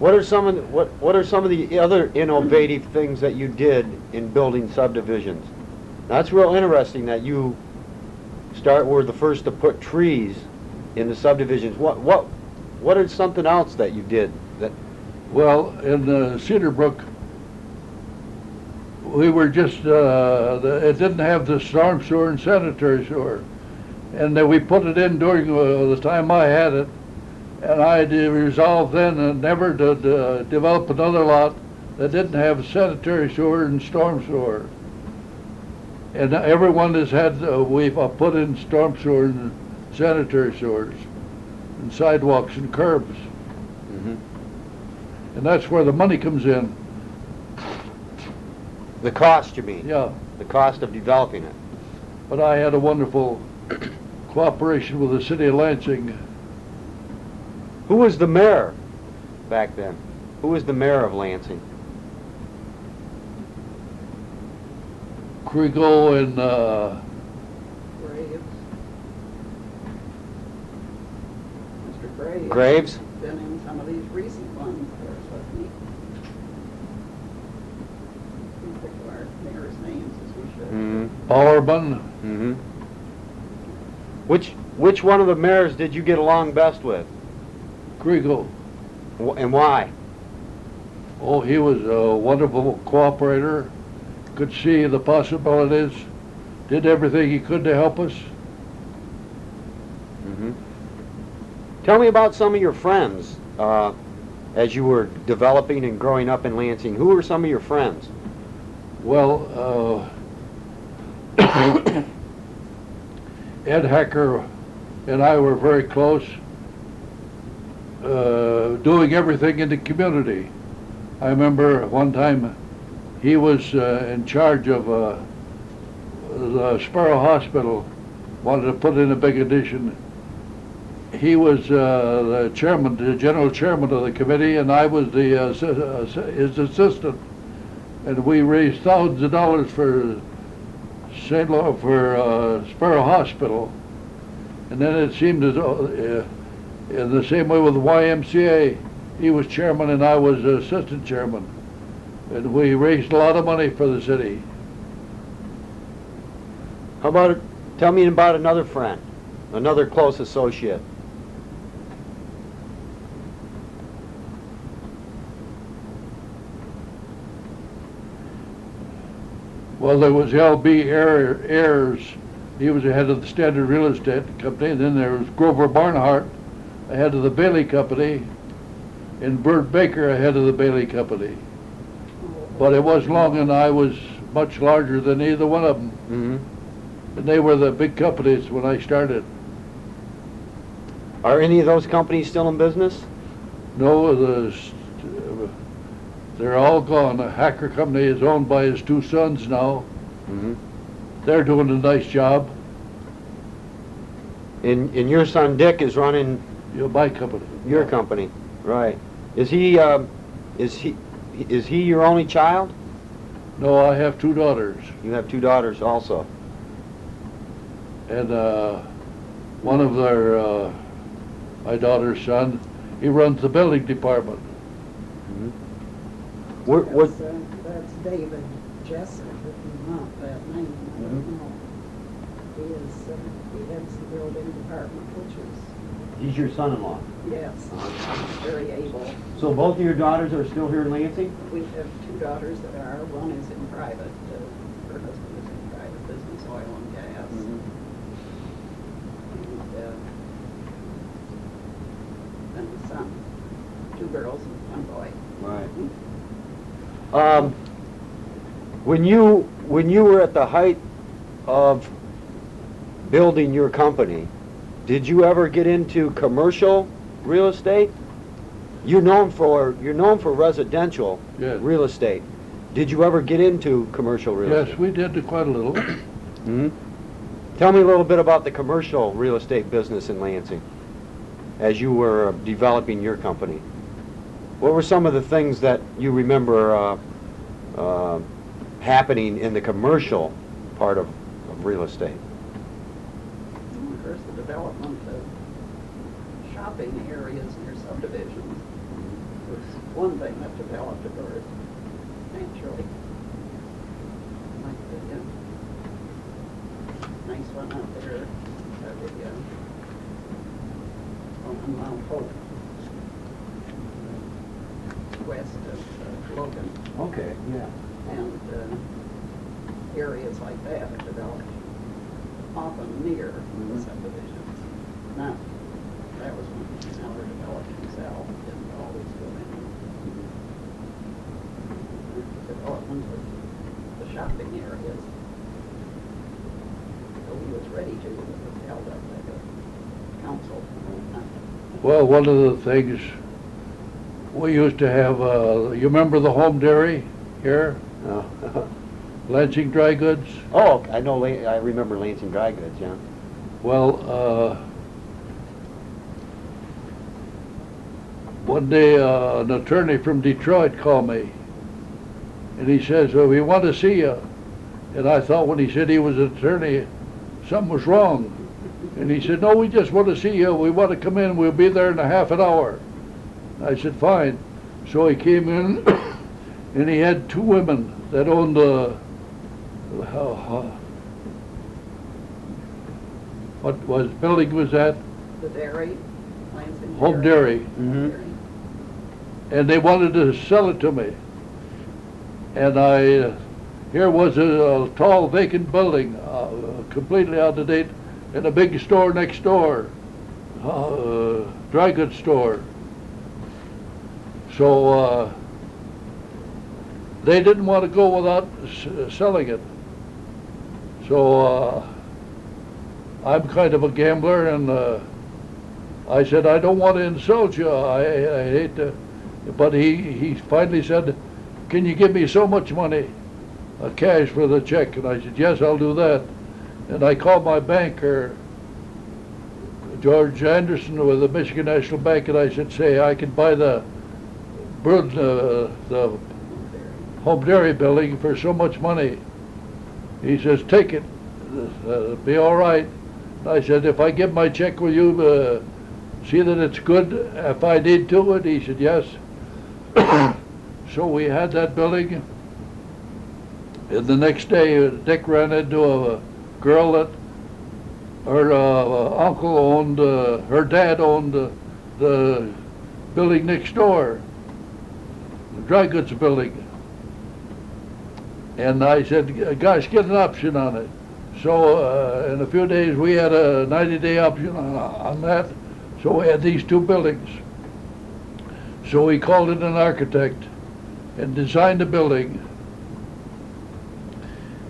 Speaker 1: What are some of the other innovative things that you did in building subdivisions? That's real interesting that you were the first to put trees in the subdivisions. What is something else that you did that
Speaker 2: Well, in Cedar Brook, we were just, it didn't have the storm sewer and sanitary sewer. And then we put it in during the time I had it. And I resolved then never to develop another lot that didn't have sanitary sewer and storm sewer. And everyone has had, we've put in storm sewer and sanitary sewers, and sidewalks and curbs.
Speaker 1: Mhm.
Speaker 2: And that's where the money comes in.
Speaker 1: The cost, you mean?
Speaker 2: Yeah.
Speaker 1: The cost of developing it.
Speaker 2: But I had a wonderful cooperation with the city of Lansing.
Speaker 1: Who was the mayor back then? Who was the mayor of Lansing?
Speaker 2: Kriegel and
Speaker 3: Graves. Mr. Graves.
Speaker 1: Graves?
Speaker 3: Been in some of these recent ones there, wasn't he? We think of our mayor's names as we should.
Speaker 1: Mm-hmm.
Speaker 2: Ballerman.
Speaker 1: Mm-hmm. Which one of the mayors did you get along best with?
Speaker 2: Kriegel.
Speaker 1: And why?
Speaker 2: Oh, he was a wonderful cooperator. Could see the possibilities. Did everything he could to help us.
Speaker 1: Mm-hmm. Tell me about some of your friends as you were developing and growing up in Lansing. Who were some of your friends?
Speaker 2: Well, Ed Hacker and I were very close, doing everything in the community. I remember one time he was in charge of the Sparrow Hospital, wanted to put in a big addition. He was the chairman, the general chairman of the committee, and I was his assistant. And we raised thousands of dollars for Sparrow Hospital. And then it seemed as though, in the same way with the YMCA, he was chairman and I was assistant chairman. And we raised a lot of money for the city.
Speaker 1: How about, tell me about another friend, another close associate.
Speaker 2: Well, there was L.B. Ayers. He was the head of the Standard Real Estate Company. And then there was Grover Barnhart, the head of the Bailey Company, and Bert Baker, head of the Bailey Company. But it wasn't long, and I was much larger than either one of them.
Speaker 1: Mm-hmm.
Speaker 2: And they were the big companies when I started.
Speaker 1: Are any of those companies still in business?
Speaker 2: No, they're all gone. The Hacker Company is owned by his two sons now.
Speaker 1: Mm-hmm.
Speaker 2: They're doing a nice job.
Speaker 1: And your son Dick is running
Speaker 2: My company.
Speaker 1: your company, right? Is he your only child?
Speaker 2: No, I have two daughters.
Speaker 1: You have two daughters also.
Speaker 2: And one of my daughter's son, he runs the building department.
Speaker 1: Mm-hmm.
Speaker 3: That's David Jessup, if you want that name, I don't know. He heads the building department, which is,
Speaker 1: He's your son-in-law.
Speaker 3: yes, very able.
Speaker 1: So both of your daughters are still here in Lansing?
Speaker 3: We have two daughters that are, one is in private, her husband is in private business, oil and gas. And the son, two girls and one boy.
Speaker 1: Right. When you were at the height of building your company, did you ever get into commercial real estate? You're known for residential
Speaker 2: Yes.
Speaker 1: real estate. Did you ever get into commercial real estate?
Speaker 2: Yes, we did quite a little.
Speaker 1: Mm-hmm. Tell me a little bit about the commercial real estate business in Lansing as you were developing your company. What were some of the things that you remember happening in the commercial part of real estate?
Speaker 3: First, the development of shopping areas near subdivisions was one thing that developed at first, naturally. Like the nice one out there, on Mount Hope. west of Logan,
Speaker 1: Okay, yeah.
Speaker 3: and areas like that are developed often near the
Speaker 1: Mhm.
Speaker 3: subdivisions. Now, that was when Neller developed himself, didn't always go in. Development of the shopping areas. So he was ready to, it was held up by the council.
Speaker 2: Well, one of the things, we used to have, you remember the home dairy here?
Speaker 1: Oh,
Speaker 2: Lansing Dry Goods?
Speaker 1: oh, I know, I remember Lansing Dry Goods, yeah.
Speaker 2: Well, one day an attorney from Detroit called me, and he says, "Well, we want to see you." And I thought when he said he was an attorney, something was wrong. And he said, "No, we just want to see you. We want to come in. We'll be there in a half an hour." I said, "Fine." So he came in, and he had two women that owned what building was that?
Speaker 3: The dairy, Lansing
Speaker 2: Home Dairy.
Speaker 1: Mhm.
Speaker 2: And they wanted to sell it to me. And here was a tall vacant building, completely out of date, and a big store next door, dry goods store. So they didn't want to go without selling it. So I'm kind of a gambler, and I said, "I don't want to insult you. I hate to," but he finally said, "Can you give me so much money, cash for the check?" And I said, "Yes, I'll do that." And I called my banker, George Anderson with the Michigan National Bank, and I said, "Say, I can buy the home dairy building for so much money." He says, "Take it, it'll be all right." I said, "If I give my check, will you see that it's good if I need to it?" He said, "Yes." So we had that building, and the next day Dick ran into a girl that her uncle owned, her dad owned the building next door, the dry goods building. And I said, "Gosh, get an option on it." So in a few days we had a 90-day option on that. So we had these two buildings. So we called in an architect and designed the building.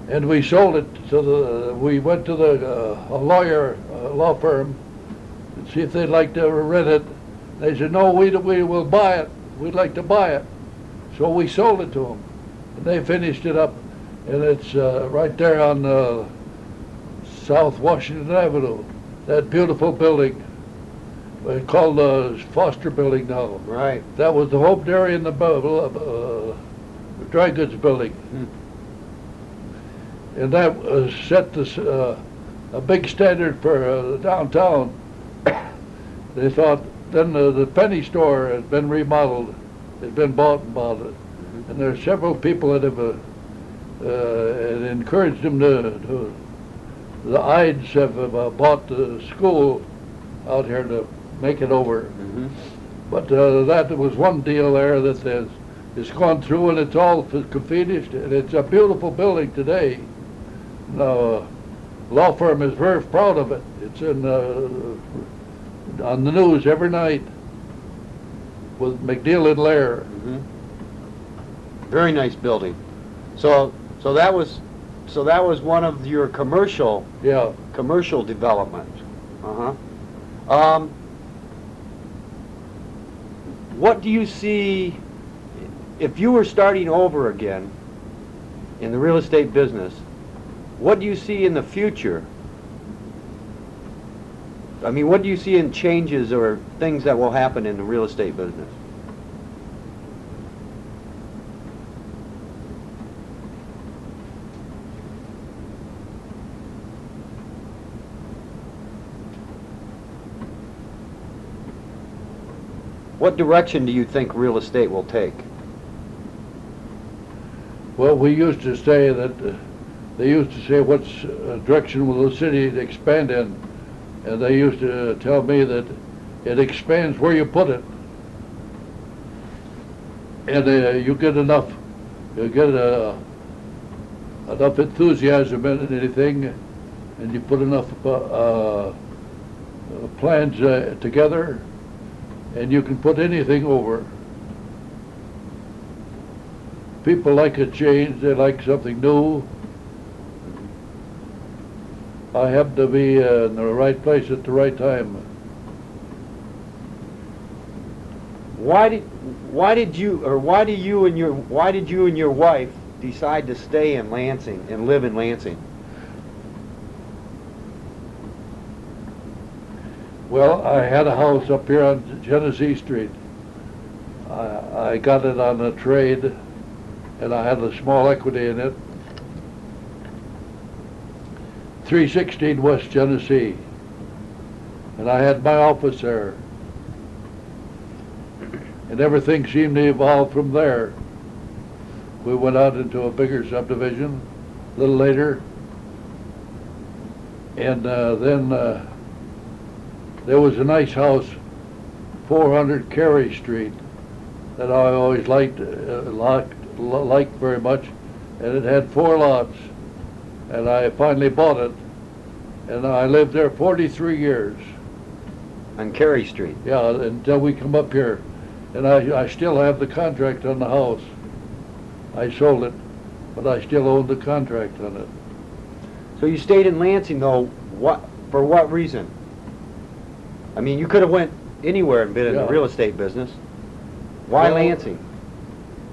Speaker 2: And we sold it to we went to a law firm, and see if they'd like to rent it. They said, "No, we will buy it. We'd like to buy it." So we sold it to them. And they finished it up, and it's right there on South Washington Avenue, that beautiful building. It's called the Foster Building now.
Speaker 1: Right.
Speaker 2: That was the home dairy and the dry goods building. And that set this, a big standard for downtown. They thought, then the penny store had been remodeled, had been bought and modeled. And there are several people that have encouraged them to the Ides have bought the school out here to make it over.
Speaker 1: Mm-hmm.
Speaker 2: But that was one deal there that it's gone through, and it's all finished, and it's a beautiful building today. Now, law firm is very proud of it. It's in on the news every night with McNeil and Lair.
Speaker 1: Mm-hmm. Very nice building. So that was one of your commercial development. Uh-huh. What do you see if you were starting over again in the real estate business? What do you see in the future? I mean, what do you see in changes or things that will happen in the real estate business? What direction do you think real estate will take?
Speaker 2: Well, we used to say that they used to say what direction will the city expand in, and they used to tell me that it expands where you put it. And you get enough enthusiasm in anything, and you put enough plans together, and you can put anything over. People like a change, they like something new. I happen to be in the right place at the right time.
Speaker 1: Why did you and your wife decide to stay in Lansing and live in Lansing?
Speaker 2: Well, I had a house up here on Genesee Street. I got it on a trade, and I had a small equity in it. 316 West Genesee, and I had my office there. And everything seemed to evolve from there. We went out into a bigger subdivision a little later, and then there was a nice house, 400 Carey Street, that I always liked very much, and it had 4 lots, and I finally bought it, and I lived there 43 years.
Speaker 1: On Carey Street?
Speaker 2: Yeah, until we come up here. And I still have the contract on the house. I sold it, but I still own the contract on it.
Speaker 1: So you stayed in Lansing, though, for what reason? I mean, you could have went anywhere and been in the real estate business. Why
Speaker 2: Well,
Speaker 1: Lansing?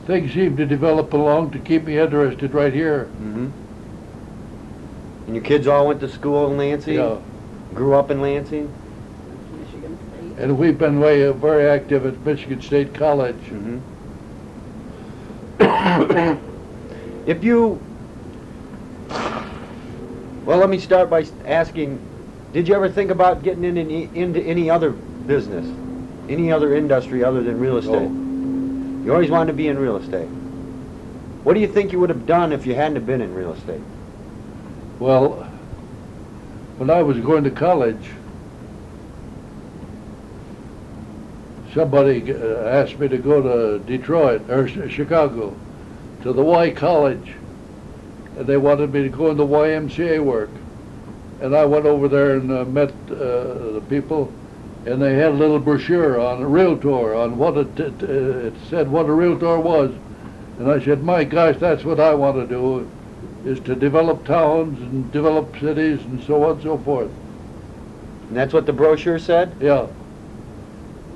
Speaker 2: Things seem to develop along to keep me interested right here.
Speaker 1: Mm-hmm. And your kids all went to school in Lansing?
Speaker 2: Yeah.
Speaker 1: Grew up in Lansing?
Speaker 3: Michigan State.
Speaker 2: And we've been very active at Michigan State College.
Speaker 1: Mm-hmm. If you... Well, let me start by asking, did you ever think about getting into any other business? Any other industry other than real estate?
Speaker 2: No.
Speaker 1: You always wanted to be in real estate. What do you think you would have done if you hadn't have been in real estate?
Speaker 2: Well, when I was going to college, somebody asked me to go to Detroit, or Chicago, to the Y College, and they wanted me to go into YMCA work. And I went over there and met the people, and they had a little brochure on a realtor, on what it said what a realtor was. And I said, my gosh, that's what I want to do, is to develop towns and develop cities and so on and so forth.
Speaker 1: And that's what the brochure said?
Speaker 2: Yeah.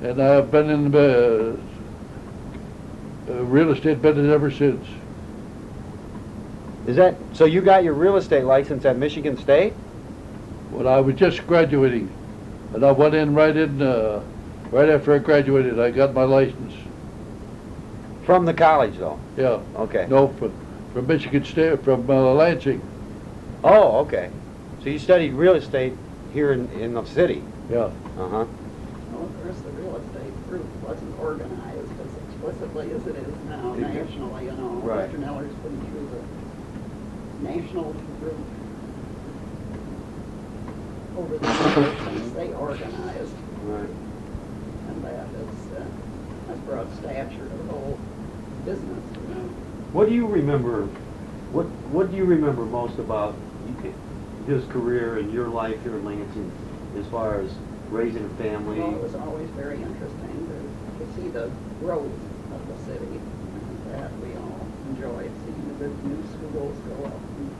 Speaker 2: And I've been in the real estate business ever since.
Speaker 1: Is that, so you got your real estate license at Michigan State?
Speaker 2: When I was just graduating, and I went in right after I graduated, I got my license.
Speaker 1: From the college, though?
Speaker 2: Yeah.
Speaker 1: Okay.
Speaker 2: No, from Michigan State, from Lansing.
Speaker 1: Oh, okay. So you studied real estate here in the city?
Speaker 2: Yeah.
Speaker 1: Uh-huh.
Speaker 3: Well, of course, the real estate group wasn't organized as explicitly as it is now nationally, you know.
Speaker 1: Right.
Speaker 3: Walter Neller's been through the national group over the years since they organized,
Speaker 1: Right.
Speaker 3: and that's brought stature to the whole business, you know.
Speaker 1: What do you remember, what do you remember most about his career and your life here in Lansing as far as raising a family?
Speaker 3: Well, it was always very interesting to see the growth of the city, and that we all enjoyed seeing the new schools go up and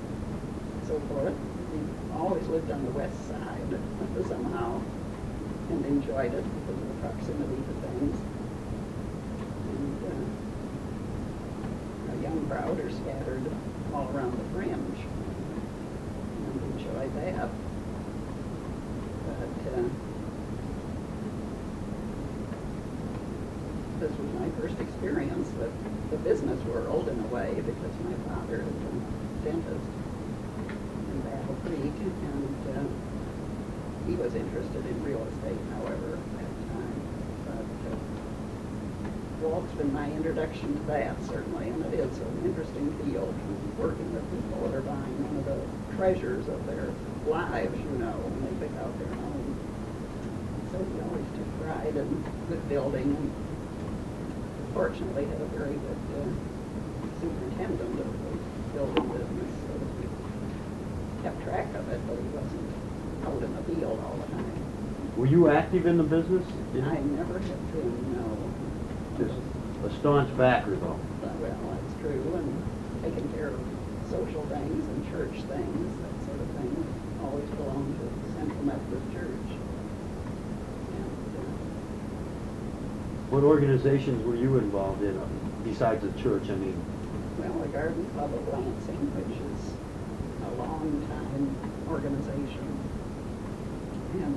Speaker 3: so forth. We always lived on the west side somehow and enjoyed it because of the proximity to things. And a young crowd are scattered all around the fringe and enjoyed that. But this was my first experience with the business world in a way, because my father is a dentist in Battle Creek, and he was interested in real estate, however, at that time. But Walt's been my introduction to that, certainly, and it is an interesting field, working with people that are buying one of the treasures of their lives, you know, when they pick out their home. So we always took pride in good building and fortunately had a very good superintendent of the building business, so we kept track of it, but he wasn't out in the field all the time.
Speaker 4: Were you active in the business?
Speaker 3: I never have been, no.
Speaker 4: Just a staunch backer, though.
Speaker 3: Well, that's true, and taking care of social things and church things, that sort of thing, always belonged to Central Methodist Church. And,
Speaker 4: What organizations were you involved in besides the church? I mean,
Speaker 3: well, the Garden Club of Lansing, which is a long-time organization. And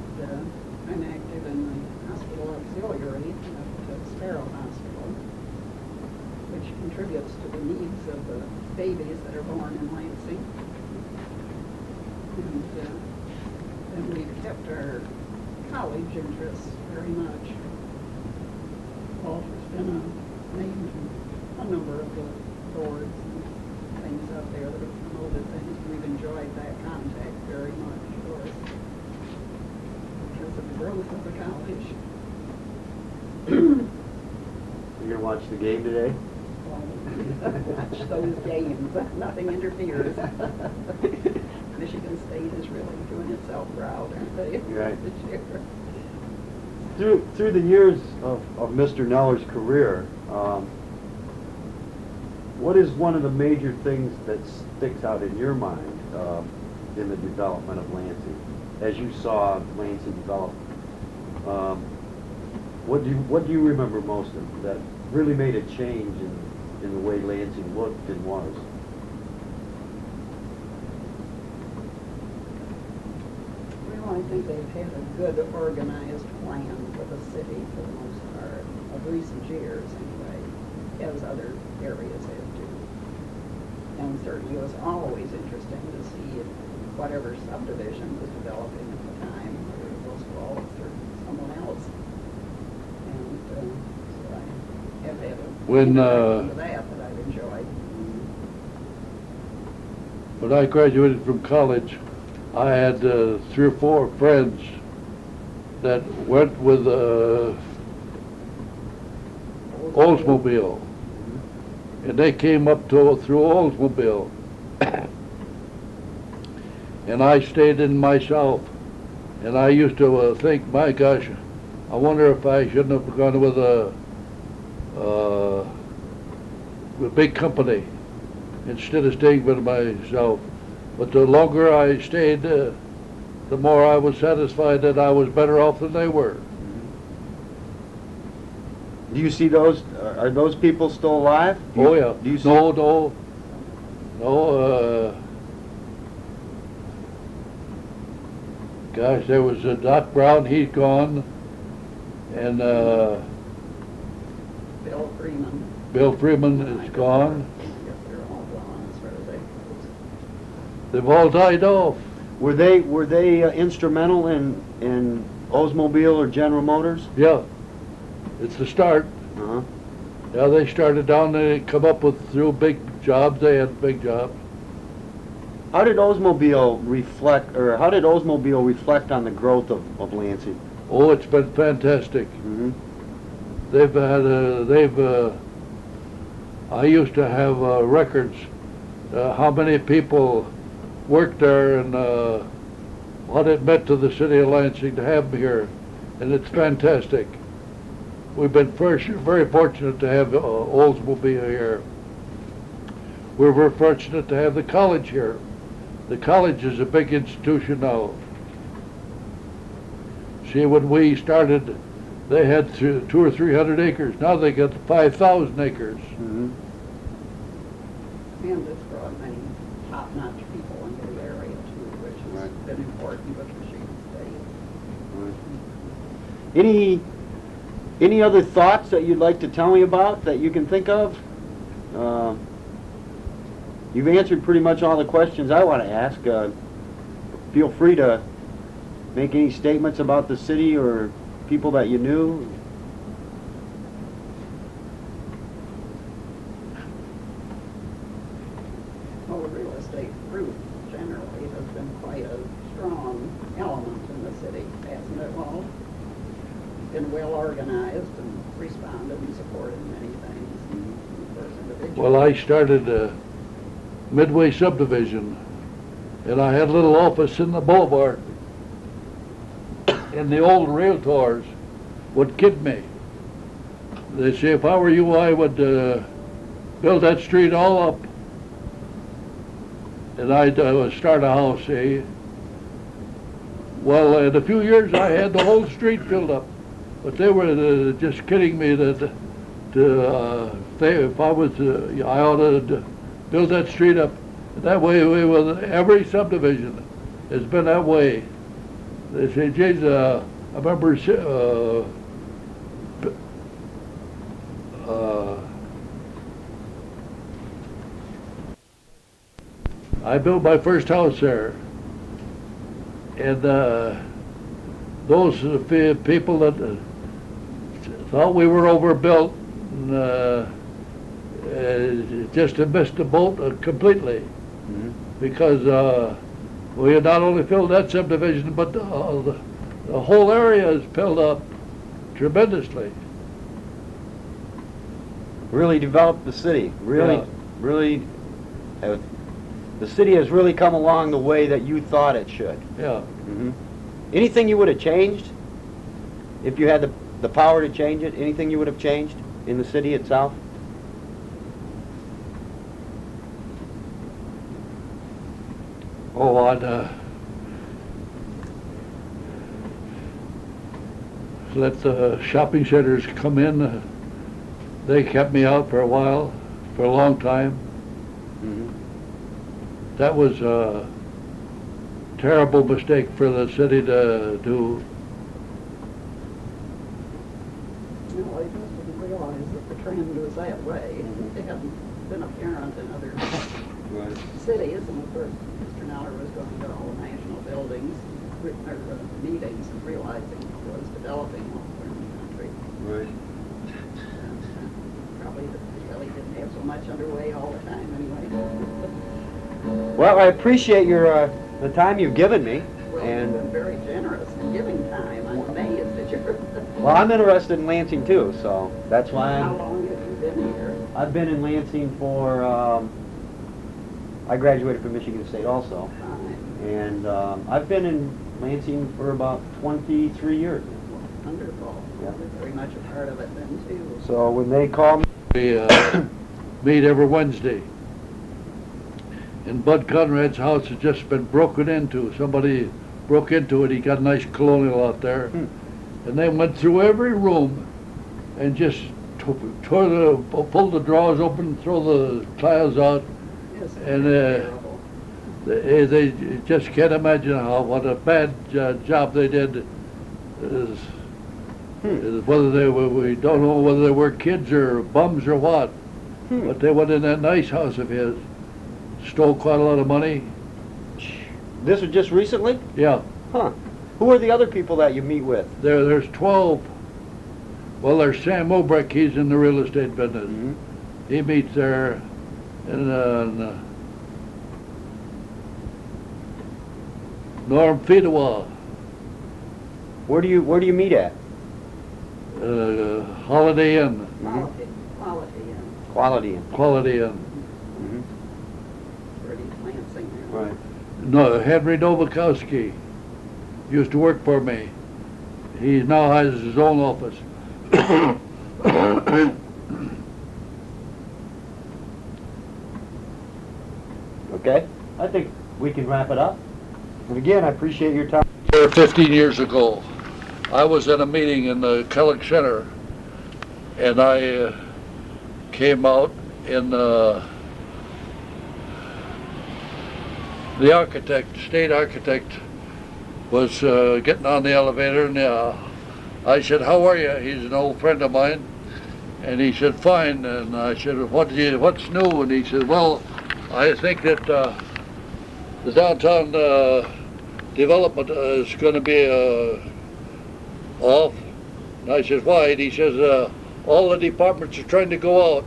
Speaker 3: I'm active in the hospital auxiliary at Sparrow Hospital, which contributes to the needs of the babies that are born in Lansing. And we've kept our college interests very much. Walter's been named a number of the boards and things out there that have promoted things. We've enjoyed that contact very much, of course, because of the growth of the college.
Speaker 4: you're going to watch the game today?
Speaker 3: Watch those games, nothing interferes. Michigan State is really doing itself proud, aren't they?
Speaker 4: Right.
Speaker 3: This year.
Speaker 4: Through the years of Mr. Neller's career, what is one of the major things that sticks out in your mind in the development of Lansing? As you saw Lansing develop, what do you remember most of that really made a change in the way Lansing looked and was?
Speaker 3: Well, I think they've had a good organized plan for the city for the most part, of recent years anyway, as other areas have too. And certainly it was always interesting to see if whatever subdivision was developing at the time, whether it was Waltz or someone else. And so I have had a introduction to that I've enjoyed.
Speaker 2: When I graduated from college, I had 3 or 4 friends that went with Oldsmobile, and they came up through Oldsmobile, and I stayed in myself, and I used to think, my gosh, I wonder if I shouldn't have gone with a big company instead of staying with myself. But the longer I stayed, the more I was satisfied that I was better off than they were.
Speaker 4: Do you see those? Are those people still alive?
Speaker 2: Oh yeah.
Speaker 4: Do you see?
Speaker 2: No. Gosh, there was Doc Brown. He's gone, and
Speaker 3: Bill Freeman.
Speaker 2: Bill Freeman is gone.
Speaker 3: I guess they're all gone as far as they go.
Speaker 2: They've all died off.
Speaker 4: Were they instrumental in Oldsmobile or General Motors?
Speaker 2: Yeah, it's the start.
Speaker 4: Uh-huh.
Speaker 2: Yeah, they started down. They come up with through big jobs. They had big jobs.
Speaker 4: How did Oldsmobile reflect on the growth of Lansing?
Speaker 2: Oh, it's been fantastic.
Speaker 4: Mm-hmm.
Speaker 2: I used to have records, how many people worked there and what it meant to the city of Lansing to have them here, and it's fantastic. We've been very fortunate to have Oldsmobile here. We're very fortunate to have the college here. The college is a big institution now. See, when we started, they had 200 or 300 acres. Now they got 5,000 acres.
Speaker 4: Mm-hmm.
Speaker 3: And it's brought many top-notch people into the area too, which has
Speaker 4: Right.
Speaker 3: been important with Michigan State.
Speaker 4: Any other thoughts that you'd like to tell me about that you can think of? You've answered pretty much all the questions I want to ask. Feel free to make any statements about the city or people that you knew.
Speaker 3: Well, the real estate group generally has been quite a strong element in the city, hasn't it, Walt? Been well organized and responded and supported many things. Of course, individually.
Speaker 2: Well, I started Midway subdivision, and I had a little office in the boulevard. And the old realtors would kid me. They'd say, if I were you, I would build that street all up, and I'd start a house, eh? Well, in a few years, I had the whole street filled up. But they were just kidding me that if I was, I ought to build that street up. That way, with every subdivision has been that way. They say, geez, I remember I built my first house there, and those people that thought we were overbuilt just missed the boat completely, because we had not only filled that subdivision, but the whole area is filled up tremendously.
Speaker 4: Really developed the city. Really,
Speaker 2: Yeah.
Speaker 4: really, the city has really come along the way that you thought it should.
Speaker 2: Yeah.
Speaker 4: Anything you would have changed if you had the power to change it? Anything you would have changed in the city itself?
Speaker 2: Oh, I'd let the shopping centers come in. They kept me out for a while, for a long time. That was a terrible mistake for the city to do.
Speaker 3: No, I just didn't realize that the trend was that way. It hadn't been apparent in other cities, and of course, Mr. Neller was going to all the national buildings, or meetings, and realizing what was developing all over the country.
Speaker 4: Right.
Speaker 3: Probably really didn't have so much underway all the time anyway.
Speaker 4: Well, I appreciate your the time you've given me,
Speaker 3: Well, you've
Speaker 4: and
Speaker 3: been very generous in giving time. I'm amazed that you're...
Speaker 4: well, I'm interested in Lansing too, so that's why
Speaker 3: How long have you been here?
Speaker 4: I've been in Lansing for. I graduated from Michigan State also, and I've been in Lansing for about 23 years.
Speaker 3: Wonderful.
Speaker 4: Yeah.
Speaker 3: You're very much a part of it then, too.
Speaker 4: So when they call me,
Speaker 2: We meet every Wednesday. And Bud Conrad's house has just been broken into. Somebody broke into it. He got a nice colonial out there. And they went through every room and just pulled the drawers open, throw the tiles out.
Speaker 3: Yes, it's
Speaker 2: And
Speaker 3: terrible.
Speaker 2: they just can't imagine what a bad job they did. Whether we don't know whether they were kids or bums or what. But they went in that nice house of his, stole quite a lot of money.
Speaker 4: this was just recently?
Speaker 2: Yeah,
Speaker 4: Huh. Who are the other people that you meet with?
Speaker 2: there's 12. Well, there's Sam Obrecht. He's in the real estate business. He meets there, and Norm Fedewa,
Speaker 4: Where do you meet at?
Speaker 2: Holiday Inn,
Speaker 3: Quality and
Speaker 4: Quality Inn.
Speaker 2: Quality Inn.
Speaker 3: pretty Lansing there.
Speaker 4: Right.
Speaker 2: No, Henry Novakowski used to work for me. He now has his own office.
Speaker 4: Okay. I think we can wrap it up. And again, I appreciate your time.
Speaker 2: 15 years ago, I was at a meeting in the Kellogg Center, and I came out in the state architect was getting on the elevator, and I said, "How are you?" He's an old friend of mine, and he said, "Fine." And I said, "What's new?" And he said, "Well, I think that the downtown development is going to be off." And I said, "Why?" And he says, "All the departments are trying to go out."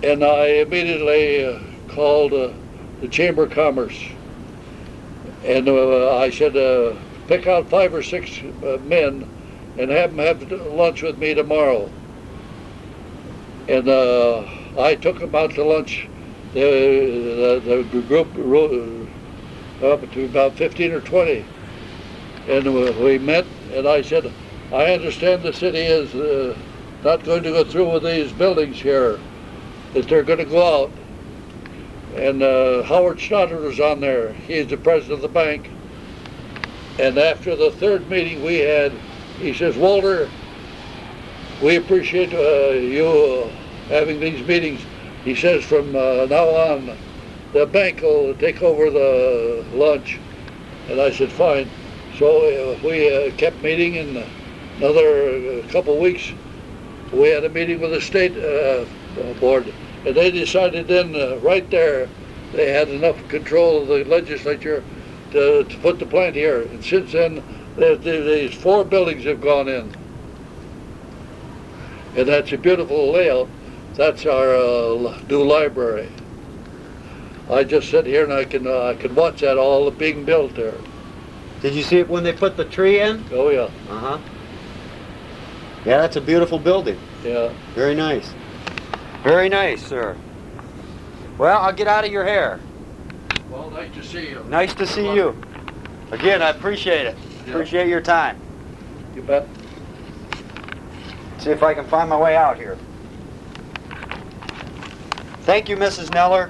Speaker 2: And I immediately called the Chamber of Commerce. And I said, "Pick out 5 or 6 men and have them have lunch with me tomorrow. And I took them out to lunch. The group up to about 15 or 20, and we met. And I said, I understand the city is not going to go through with these buildings here, that they're going to go out. And Howard Stoddard was on there. He's the president of the bank. And after the third meeting we had, he says, Walter, we appreciate you having these meetings. He says from now on, the bank will take over the lunch. And I said, fine. So we kept meeting, and another couple weeks, we had a meeting with the state board. And they decided then, right there, they had enough control of the legislature to put the plant here. And since then, these 4 buildings have gone in. And that's a beautiful layout. That's our new library. I just sit here and I can watch that all being built there.
Speaker 4: Did you see it when they put the tree in?
Speaker 2: Oh yeah.
Speaker 4: Uh-huh. Yeah, that's a beautiful building.
Speaker 2: Yeah.
Speaker 4: Very nice. Very nice, sir. Well, I'll get out of your hair.
Speaker 2: Well, nice to see you.
Speaker 4: Nice to see you. Again, I appreciate it.
Speaker 2: Yeah.
Speaker 4: Appreciate your time.
Speaker 2: You bet.
Speaker 4: See if I can find my way out here. Thank you, Mrs. Neller.